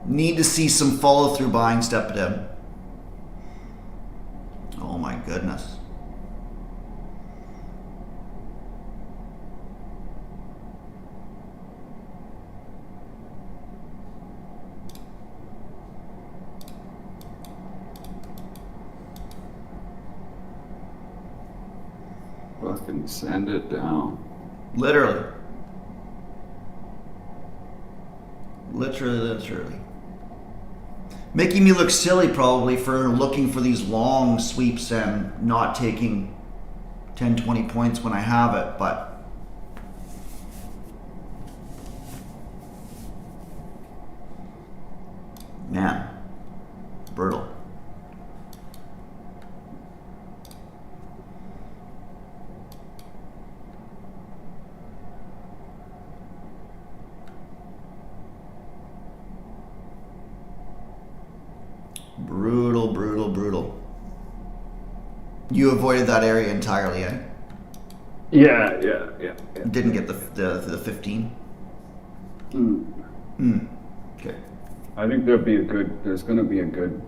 Need to see some follow through buying step down. Oh my goodness. Fucking send it down. Literally. Literally. Making me look silly probably for looking for these long sweeps and not taking 10, 20 points when I have it, but man, brutal. You avoided that area entirely, eh? Yeah. Didn't get the 15. Okay. I think there's going to be a good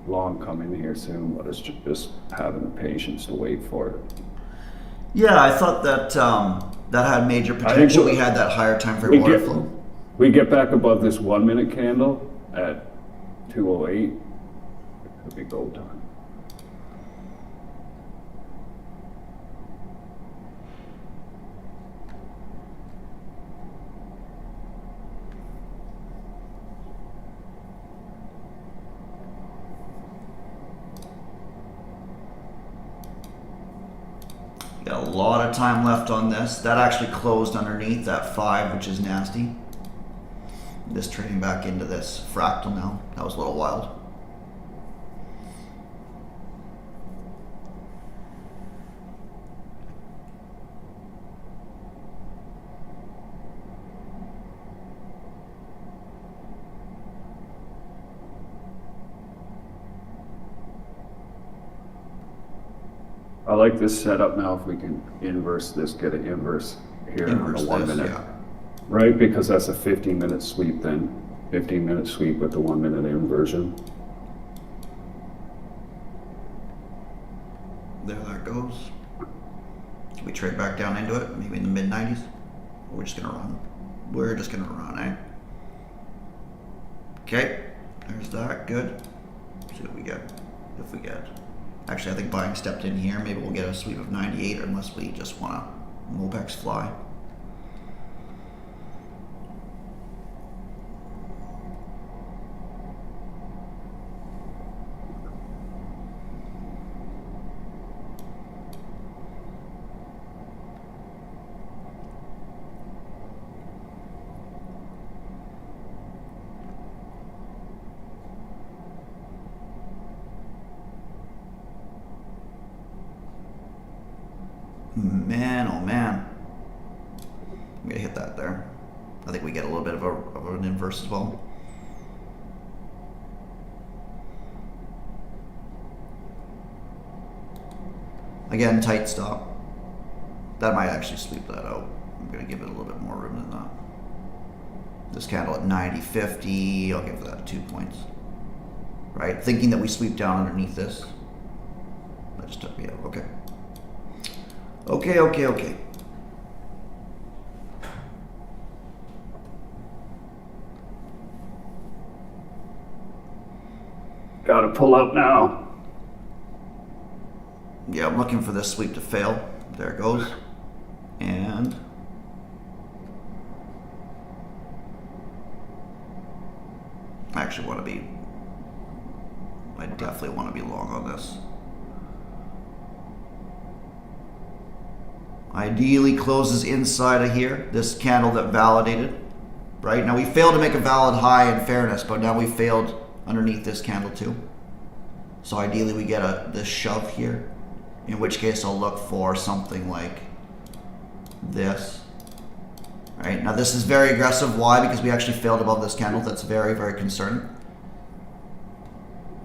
long coming here soon, but it's just having the patience to wait for it. Yeah, I thought that that had major I think potential. We had that higher time frame order flow. We get back above this 1 minute candle at 2:08. It could be go time. Got a lot of time left on this. That actually closed underneath that 5, which is nasty. Just trading back into this fractal now. That was a little wild. I like this setup now. If we can inverse this, get an inverse here Inverse on the 1 this, minute. yeah. Right, because that's a 15-minute sweep then. 15-minute sweep with the 1 minute inversion. There that goes. Can we trade back down into it? Maybe in the mid 90s? Or we're just gonna run. We're just gonna run, eh? Okay, there's that. Good. See what we get. If we get. Actually, I think buying stepped in here. Maybe we'll get a sweep of 98, unless we just want to Mobex fly. Man, oh man. I'm gonna hit that there. I think we get a little bit of an inverse as well. Again, tight stop. That might actually sweep that out. I'm gonna give it a little bit more room than that. This candle at 90.50, I'll give that 2 points. Right? Thinking that we sweep down underneath this. That just took me out. Okay. Okay. Gotta pull up now. Yeah, I'm looking for this sweep to fail. There it goes. And I actually want to be, I definitely want to be long on this. Ideally closes inside of here, this candle that validated, right? Now we failed to make a valid high in fairness, but now we failed underneath this candle too. So ideally we get this shove here, in which case I'll look for something like this. Right, now this is very aggressive. Why? Because we actually failed above this candle. That's very, very concerning.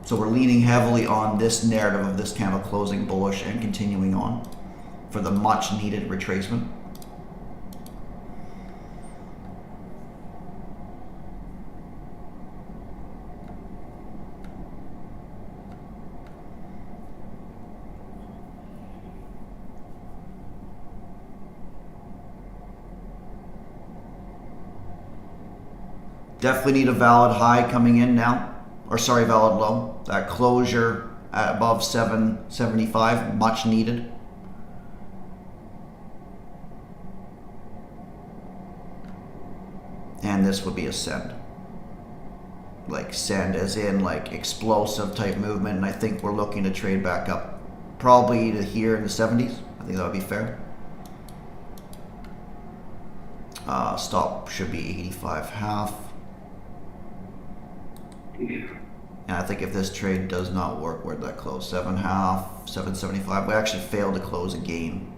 So we're leaning heavily on this narrative of this candle closing bullish and continuing on for the much needed retracement. Definitely need a valid high coming in now, or sorry, valid low. That closure at above 775, much needed. And this would be a send. Like send as in like explosive type movement, and I think we're looking to trade back up probably to here in the 70s. I think that would be fair. Stop should be 85.5. And I think if this trade does not work, where'd that close? 7.5, 775. We actually failed to close a gain.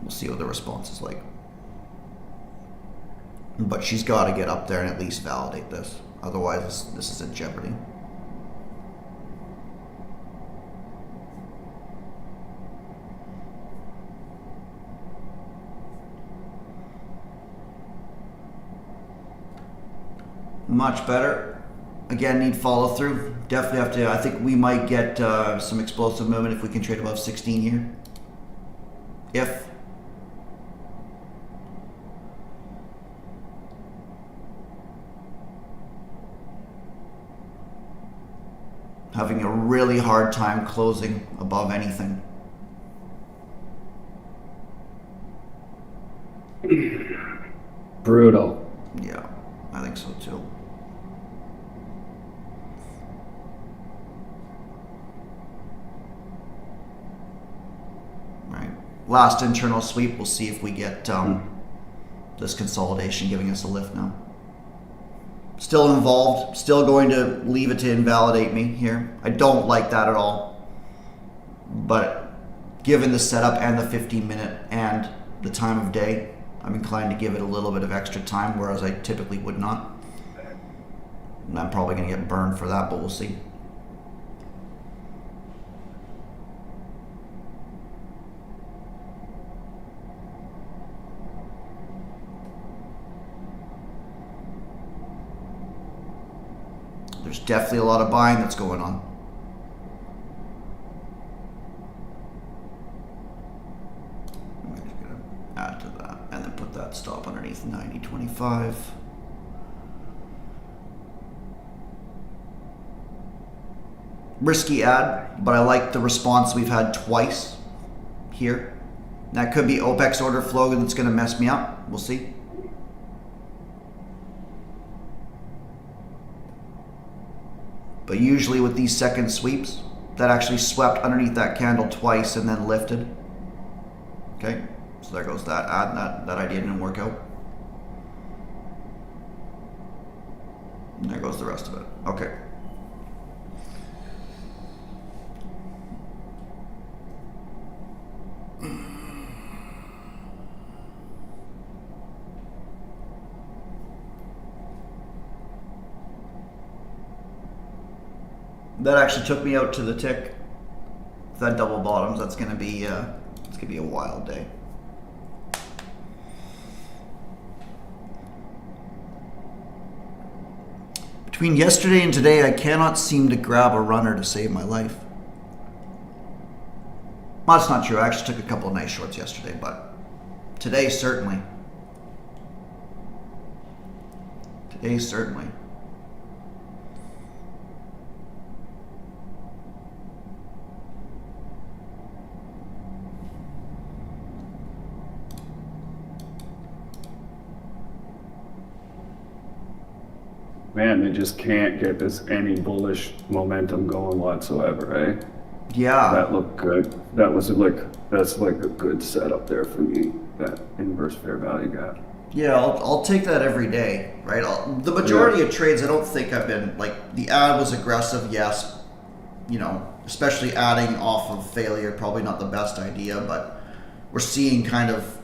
We'll see what the response is like. But she's got to get up there and at least validate this. Otherwise, this is in jeopardy. Much better. Again, need follow through. Definitely have to. I think we might get some explosive movement if we can trade above 16 here. If. Having a really hard time closing above anything. Brutal. Yeah, I think so too. Right. Last internal sweep. We'll see if we get this consolidation giving us a lift now. Still involved. Still going to leave it to invalidate me here. I don't like that at all. But given the setup and the 15-minute and the time of day, I'm inclined to give it a little bit of extra time, whereas I typically would not. And I'm probably going to get burned for that, but we'll see. There's definitely a lot of buying that's going on. I'm just going to add to that and then put that stop underneath 90.25. Risky add, but I like the response we've had twice here. That could be OPEX order flow that's going to mess me up. We'll see. But usually with these second sweeps, that actually swept underneath that candle twice and then lifted. Okay, so there goes that ad. That idea didn't work out. And there goes the rest of it. Okay. That actually took me out to the tick. That double bottoms. That's gonna be it's gonna be a wild day. Between yesterday and today, I cannot seem to grab a runner to save my life. Well, that's not true. I actually took a couple of nice shorts yesterday, but today certainly. Today certainly. Man, they just can't get this any bullish momentum going whatsoever, eh? Yeah. That looked good. That's like a good setup there for me. That inverse fair value gap. Yeah, I'll take that every day, right? The majority of trades, I don't think I've been, like, the ad was aggressive, yes. You know, especially adding off of failure, probably not the best idea, but we're seeing kind of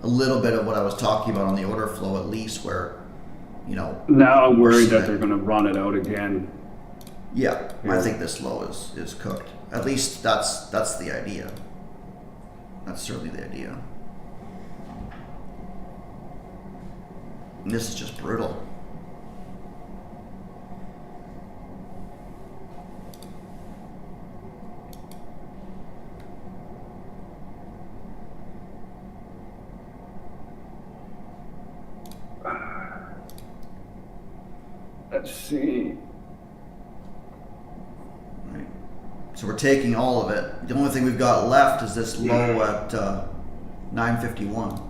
a little bit of what I was talking about on the order flow, at least, where, you know. Now I'm worried that they're going to run it out again. Yeah, I think this low is cooked. At least that's the idea. That's certainly the idea. And this is just brutal. Let's see. Right. So we're taking all of it. The only thing we've got left is this low at 951.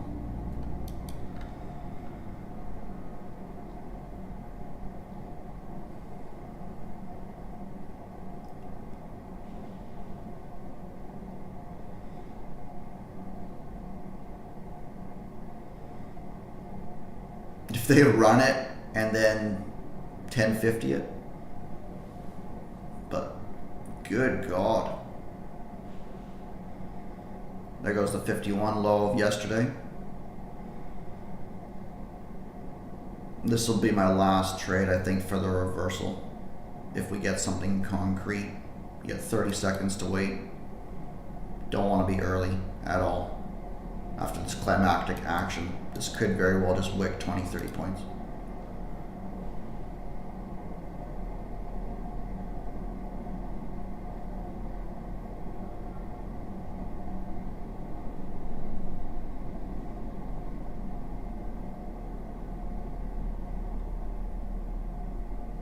If they run it and then 1050 it, but good God. There goes the 51 low of yesterday. This will be my last trade, I think, for the reversal. If we get something concrete, you get 30 seconds to wait. Don't want to be early at all. After this climactic action, this could very well just wick 20, 30 points.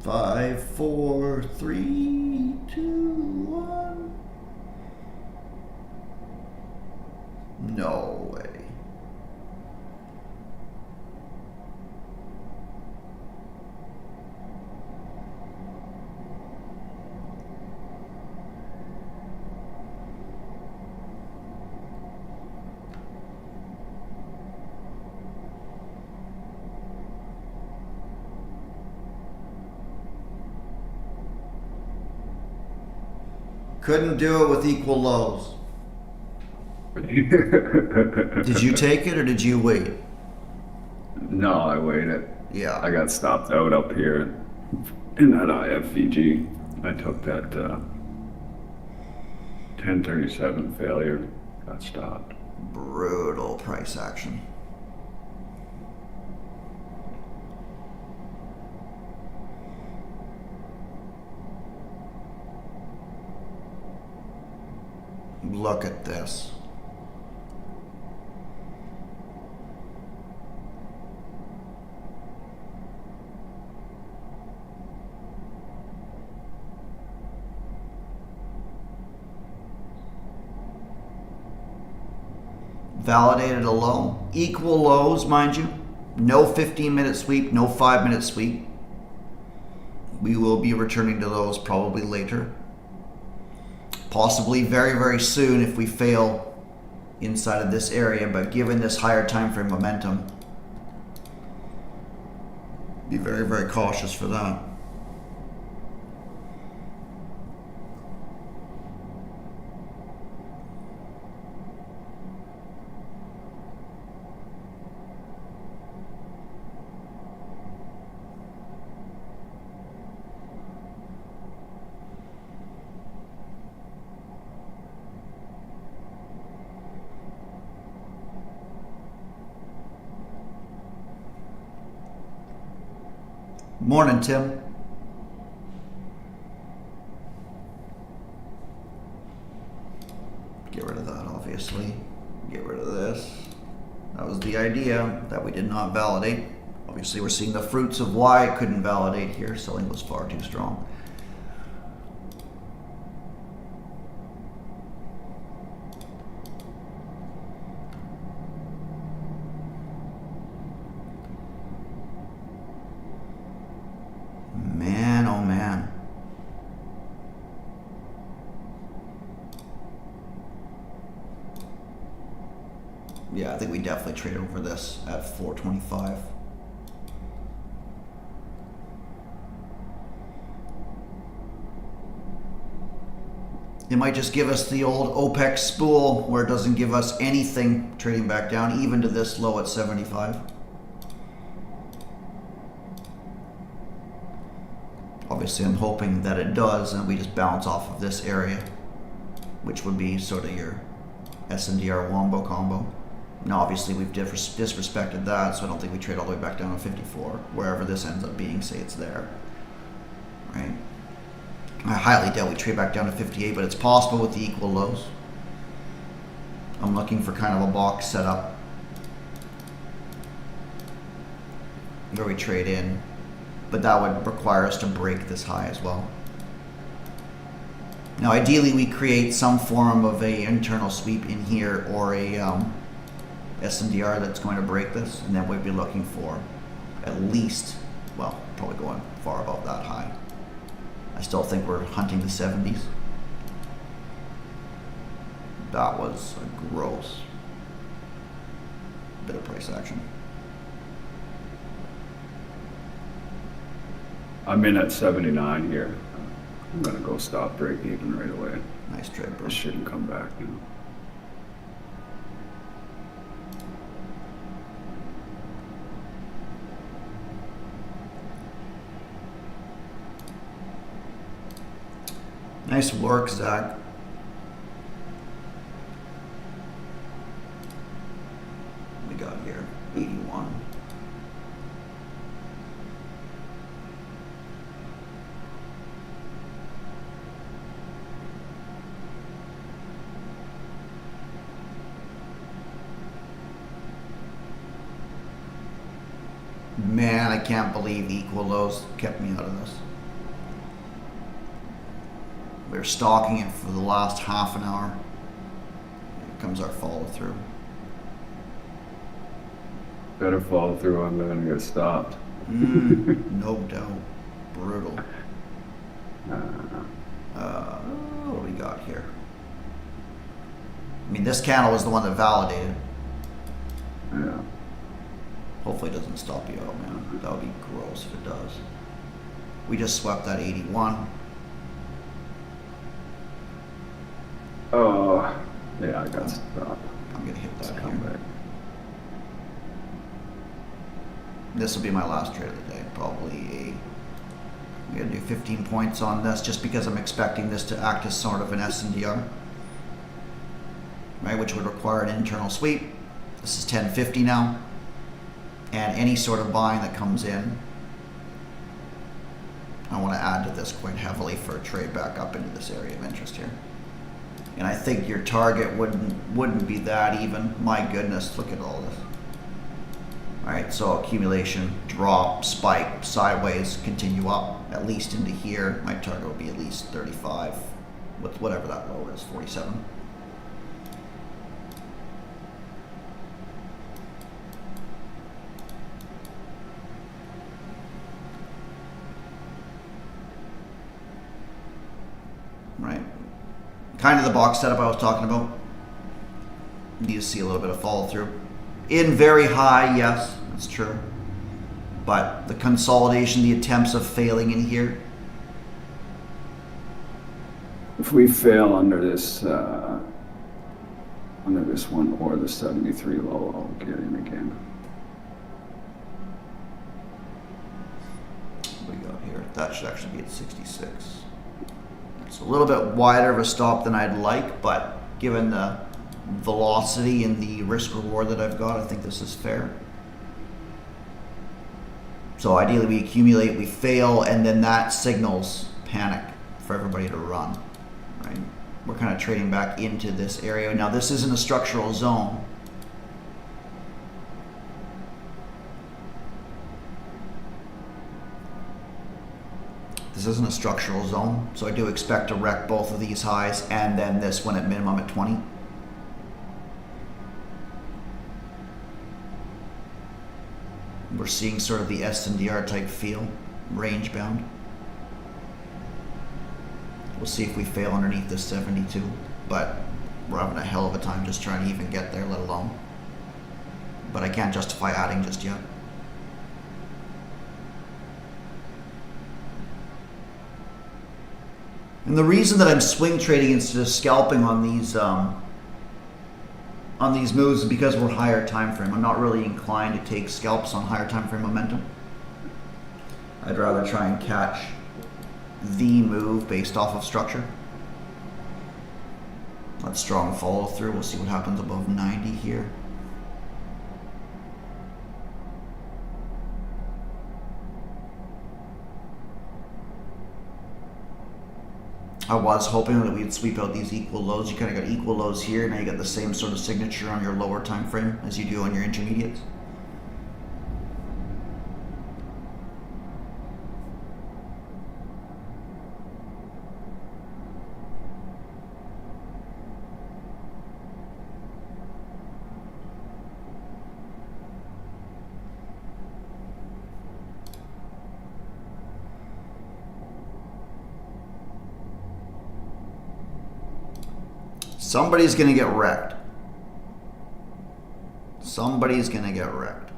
5, 4, 3, 2, 1. No way. Couldn't do it with equal lows. Did you take it or did you wait? No, I waited. Yeah. I got stopped out up here in that IFVG. I took that 1037 failure, got stopped. Brutal price action. Look at this. Validated a low. Equal lows, mind you. No 15-minute sweep, no 5-minute sweep. We will be returning to those probably later. Possibly very, very soon if we fail inside of this area, but given this higher time frame momentum, be very, very cautious for that. Morning, Tim. Get rid of that, obviously. Get rid of this. That was the idea that we did not validate. Obviously, we're seeing the fruits of why it couldn't validate here. Selling was far too strong. Man, oh man. Yeah, I think we definitely trade over this at 425. It might just give us the old OPEC spool where it doesn't give us anything trading back down, even to this low at 75. Obviously, I'm hoping that it does, and we just bounce off of this area, which would be sort of your SNDR wombo combo. Now, obviously, we've disrespected that, so I don't think we trade all the way back down to 54, wherever this ends up being, say it's there, right? I highly doubt we trade back down to 58, but it's possible with the equal lows. I'm looking for kind of a box setup where we trade in, but that would require us to break this high as well. Now, ideally, we create some form of a internal sweep in here or a SNDR that's going to break this, and then we'd be looking for at least, well, probably going far above that high. I still think we're hunting the 70s. That was a gross bit of price action. I'm in at 79 here. I'm gonna go stop break even right away. Nice trade, bro. This shouldn't come back now. Nice work, Zach. What we got here? 81. Man, I can't believe equal lows kept me out of this. We were stalking it for the last half an hour. Here comes our follow through. Better follow through. I'm gonna get stopped. No doubt. Brutal. What do we got here? I mean, this candle was the one that validated. Yeah. Hopefully it doesn't stop you out, man. That would be gross if it does. We just swept that 81. Oh, yeah, I got stopped. I'm gonna hit that Come here. back. This will be my last trade of the day. Probably I'm gonna do 15 points on this just because I'm expecting this to act as sort of an SNDR. Right, which would require an internal sweep. This is 1050 now. And any sort of buying that comes in, I want to add to this quite heavily for a trade back up into this area of interest here. And I think your target wouldn't be that even. My goodness, look at all this. All right, so accumulation, drop, spike, sideways, continue up, at least into here. My target will be at least 35 with whatever that low is, 47. Right. Kind of the box setup I was talking about. You need to see a little bit of follow through. In very high, yes, that's true. But the consolidation, the attempts of failing in here. If we fail under this one or the 73 low, I'll get in again. What do we got here? That should actually be at 66. It's a little bit wider of a stop than I'd like, but given the velocity and the risk reward that I've got, I think this is fair. So ideally we accumulate, we fail, and then that signals panic for everybody to run, right? We're kind of trading back into this area. Now this isn't a structural zone. This isn't a structural zone, so I do expect to wreck both of these highs and then this one at minimum at 20. We're seeing sort of the SNDR type feel, range bound. We'll see if we fail underneath this 72, but we're having a hell of a time just trying to even get there, let alone. But I can't justify adding just yet. And the reason that I'm swing trading instead of scalping on these moves is because we're higher time frame. I'm not really inclined to take scalps on higher time frame momentum. I'd rather try and catch the move based off of structure. Let's strong follow through. We'll see what happens above 90 here. I was hoping that we'd sweep out these equal lows. You kind of got equal lows here. Now you got the same sort of signature on your lower time frame as you do on your intermediates. Somebody's gonna get wrecked. Somebody's gonna get wrecked.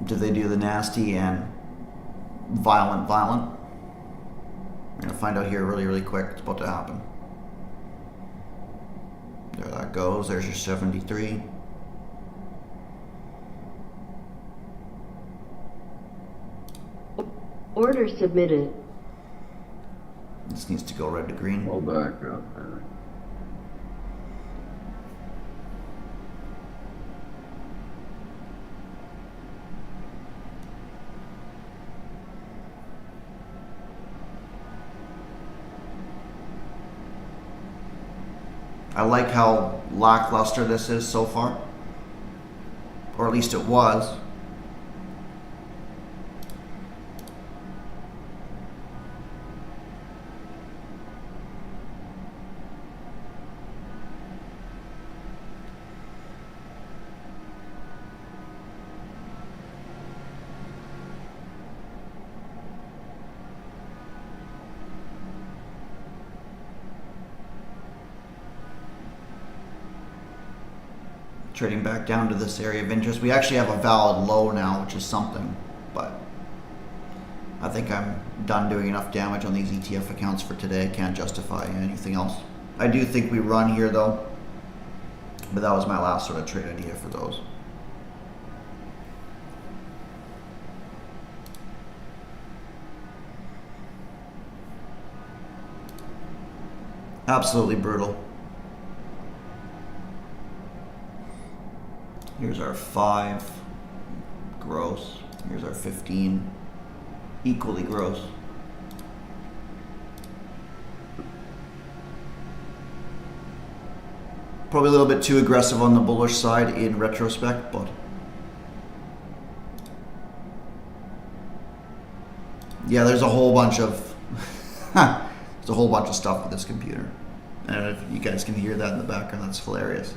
Do they do the nasty and violent? We're gonna find out here really quick. It's about to happen. There that goes. There's your 73. Order submitted. This needs to go red to green. Pull back up. I like how lackluster this is so far. Or at least it was. trading back down to this area of interest. We actually have a valid low now, which is something, but I think I'm done doing enough damage on these ETF accounts for today. Can't justify anything else. I do think we run here though, but that was my last sort of trade idea for those. Absolutely brutal. Here's our 5 gross. Here's our 15 equally gross. Probably a little bit too aggressive on the bullish side in retrospect, but yeah, there's a whole bunch of there's a whole bunch of stuff with this computer. And if you guys can hear that in the background, that's hilarious.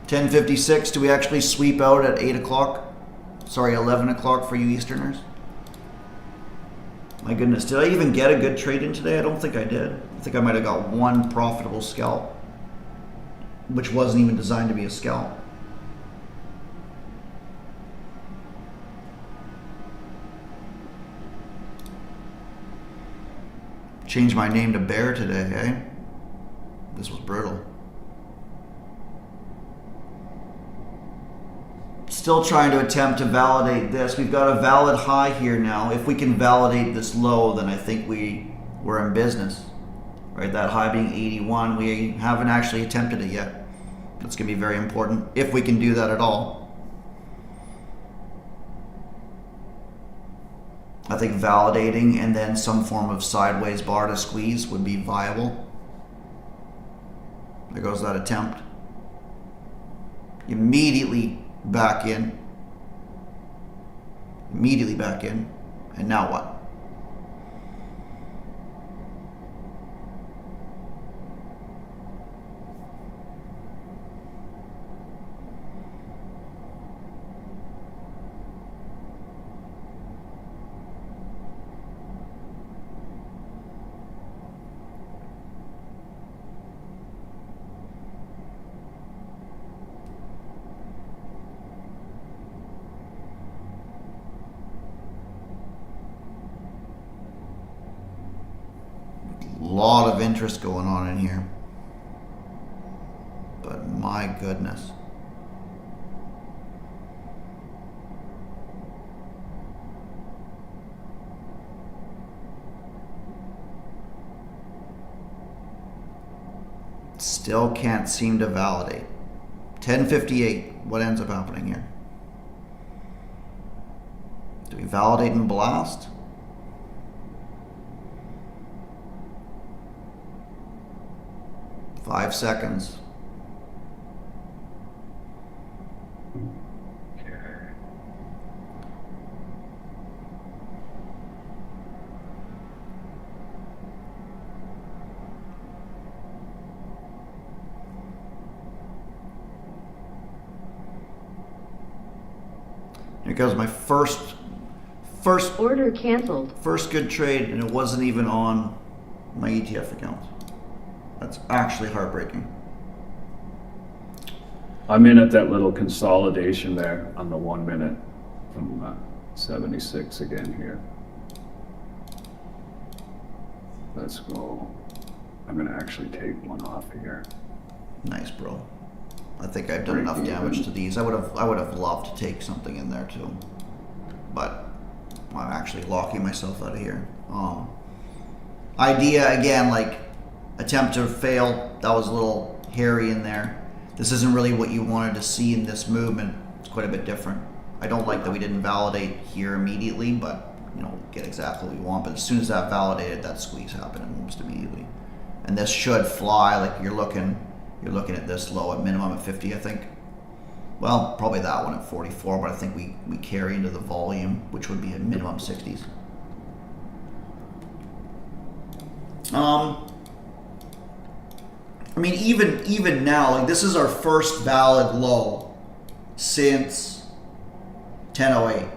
$10:56. Do we actually sweep out at 8 o'clock? Sorry, 11 o'clock for you Easterners. My goodness, did I even get a good trade in today? I don't think I did. I think I might have got one profitable scalp, which wasn't even designed to be a scalp. Changed my name to Bear today, eh? This was brutal. Still trying to attempt to validate this. We've got a valid high here now. If we can validate this low, then I think we're in business. Right, that high being 81. We haven't actually attempted it yet. That's going to be very important, if we can do that at all. I think validating and then some form of sideways bar to squeeze would be viable. There goes that attempt. Immediately back in. Immediately back in. And now what? Lot of interest going on in here, but my goodness. Still can't seem to validate. 10:58. What ends up happening here? Do we validate and blast? Five seconds. Here goes my first Order canceled. first good trade, and it wasn't even on my ETF account. That's actually heartbreaking. I'm in at that little consolidation there on the 1 minute from 76 again here. Let's go. I'm gonna actually take one off here. Nice, bro. I think I've done enough damage to these. I would have loved to take something in there too, but I'm actually locking myself out of here. Idea again, like attempt to fail. That was a little hairy in there. This isn't really what you wanted to see in this movement. It's quite a bit different. I don't like that we didn't validate here immediately, but you know, get exactly what we want. But as soon as that validated, that squeeze happened almost immediately. And this should fly. Like you're looking at this low at minimum at 50, I think. Well, probably that one at 44, but I think we carry into the volume, which would be at minimum 60s. I mean, even now, like this is our first valid low since 10:08.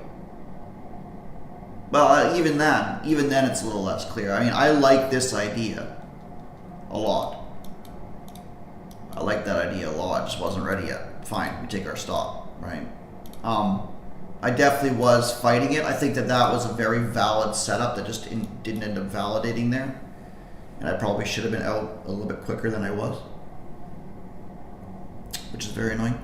Well, even then, it's a little less clear. I mean, I like this idea a lot. I like that idea a lot. I just wasn't ready yet. Fine, we take our stop, right? I definitely was fighting it. I think that was a very valid setup that just didn't end up validating there. And I probably should have been out a little bit quicker than I was, which is very annoying.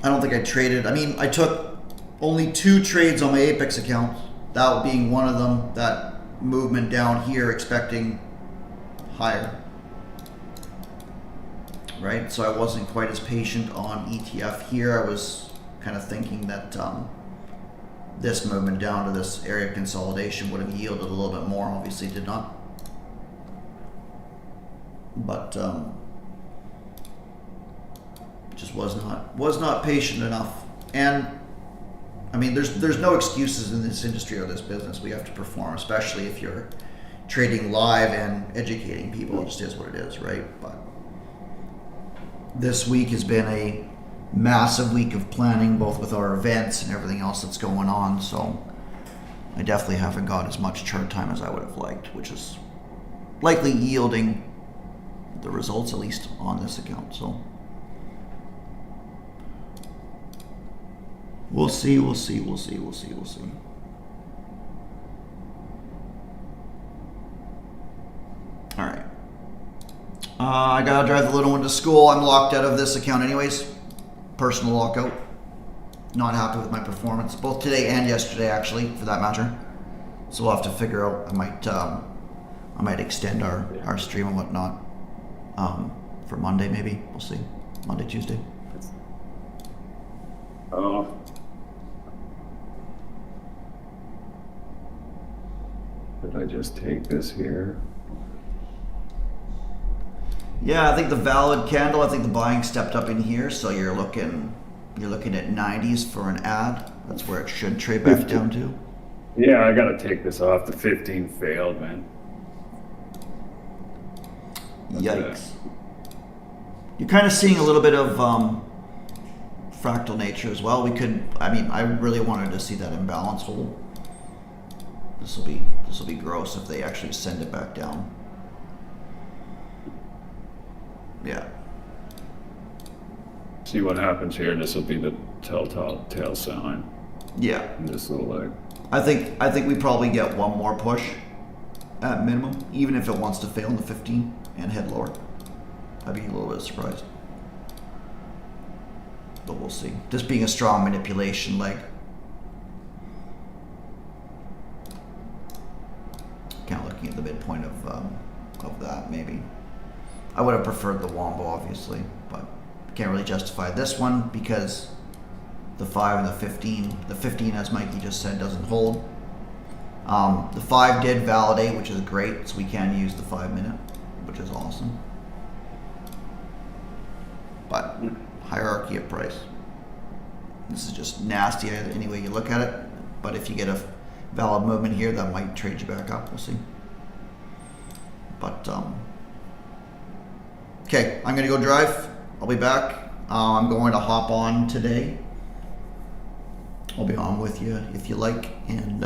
I don't think I traded. I mean, I took only 2 trades on my Apex account. That being one of them. That movement down here, expecting higher. Right, so I wasn't quite as patient on ETF here. I was kind of thinking that this movement down to this area of consolidation would have yielded a little bit more. Obviously, did not. But just was not patient enough. And I mean, there's no excuses in this industry or this business. We have to perform, especially if you're trading live and educating people. It just is what it is, right? But this week has been a massive week of planning, both with our events and everything else that's going on. So I definitely haven't got as much chart time as I would have liked, which is likely yielding the results, at least on this account. So we'll see. All right. I gotta drive the little one to school. I'm locked out of this account anyways. Personal lockout. Not happy with my performance, both today and yesterday, actually, for that matter. So we'll have to figure out. I might extend our stream and whatnot for Monday, maybe. We'll see. Monday, Tuesday. Oh. Did I just take this here? Yeah, I think the valid candle. I think the buying stepped up in here, so you're looking at 90s for an ad. That's where it should trade back down to. Yeah, I gotta take this off. The 15 failed, man. Yikes. You're kind of seeing a little bit of fractal nature as well. I really wanted to see that imbalance hold. This will be gross if they actually send it back down. Yeah. See what happens here. This will be the telltale tail sign. Yeah. And this little leg. I think we probably get one more push at minimum, even if it wants to fail in the 15 and head lower. I'd be a little bit surprised. But we'll see. This being a strong manipulation leg. Kind of looking at the midpoint of that, maybe. I would have preferred the Wombo, obviously, but can't really justify this one because the 5 and the 15, as Mikey just said, doesn't hold. The 5 did validate, which is great, so we can use the 5 minute, which is awesome. But hierarchy of price. This is just nasty any way you look at it, but if you get a valid movement here, that might trade you back up. We'll see. But okay, I'm gonna go drive. I'll be back. I'm going to hop on today. I'll be on with you if you like, and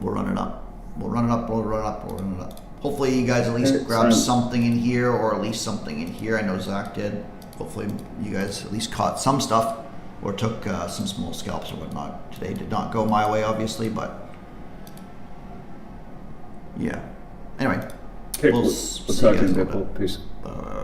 we'll run it up. We'll run it up. Hopefully you guys at least grabbed something in here, or at least something in here. I know Zach did. Hopefully you guys at least caught some stuff, or took some small scalps or whatnot. Today did not go my way, obviously, but yeah. Anyway, Okay, we'll we'll see talk you guys in in a a bit. bit. Peace. Bye.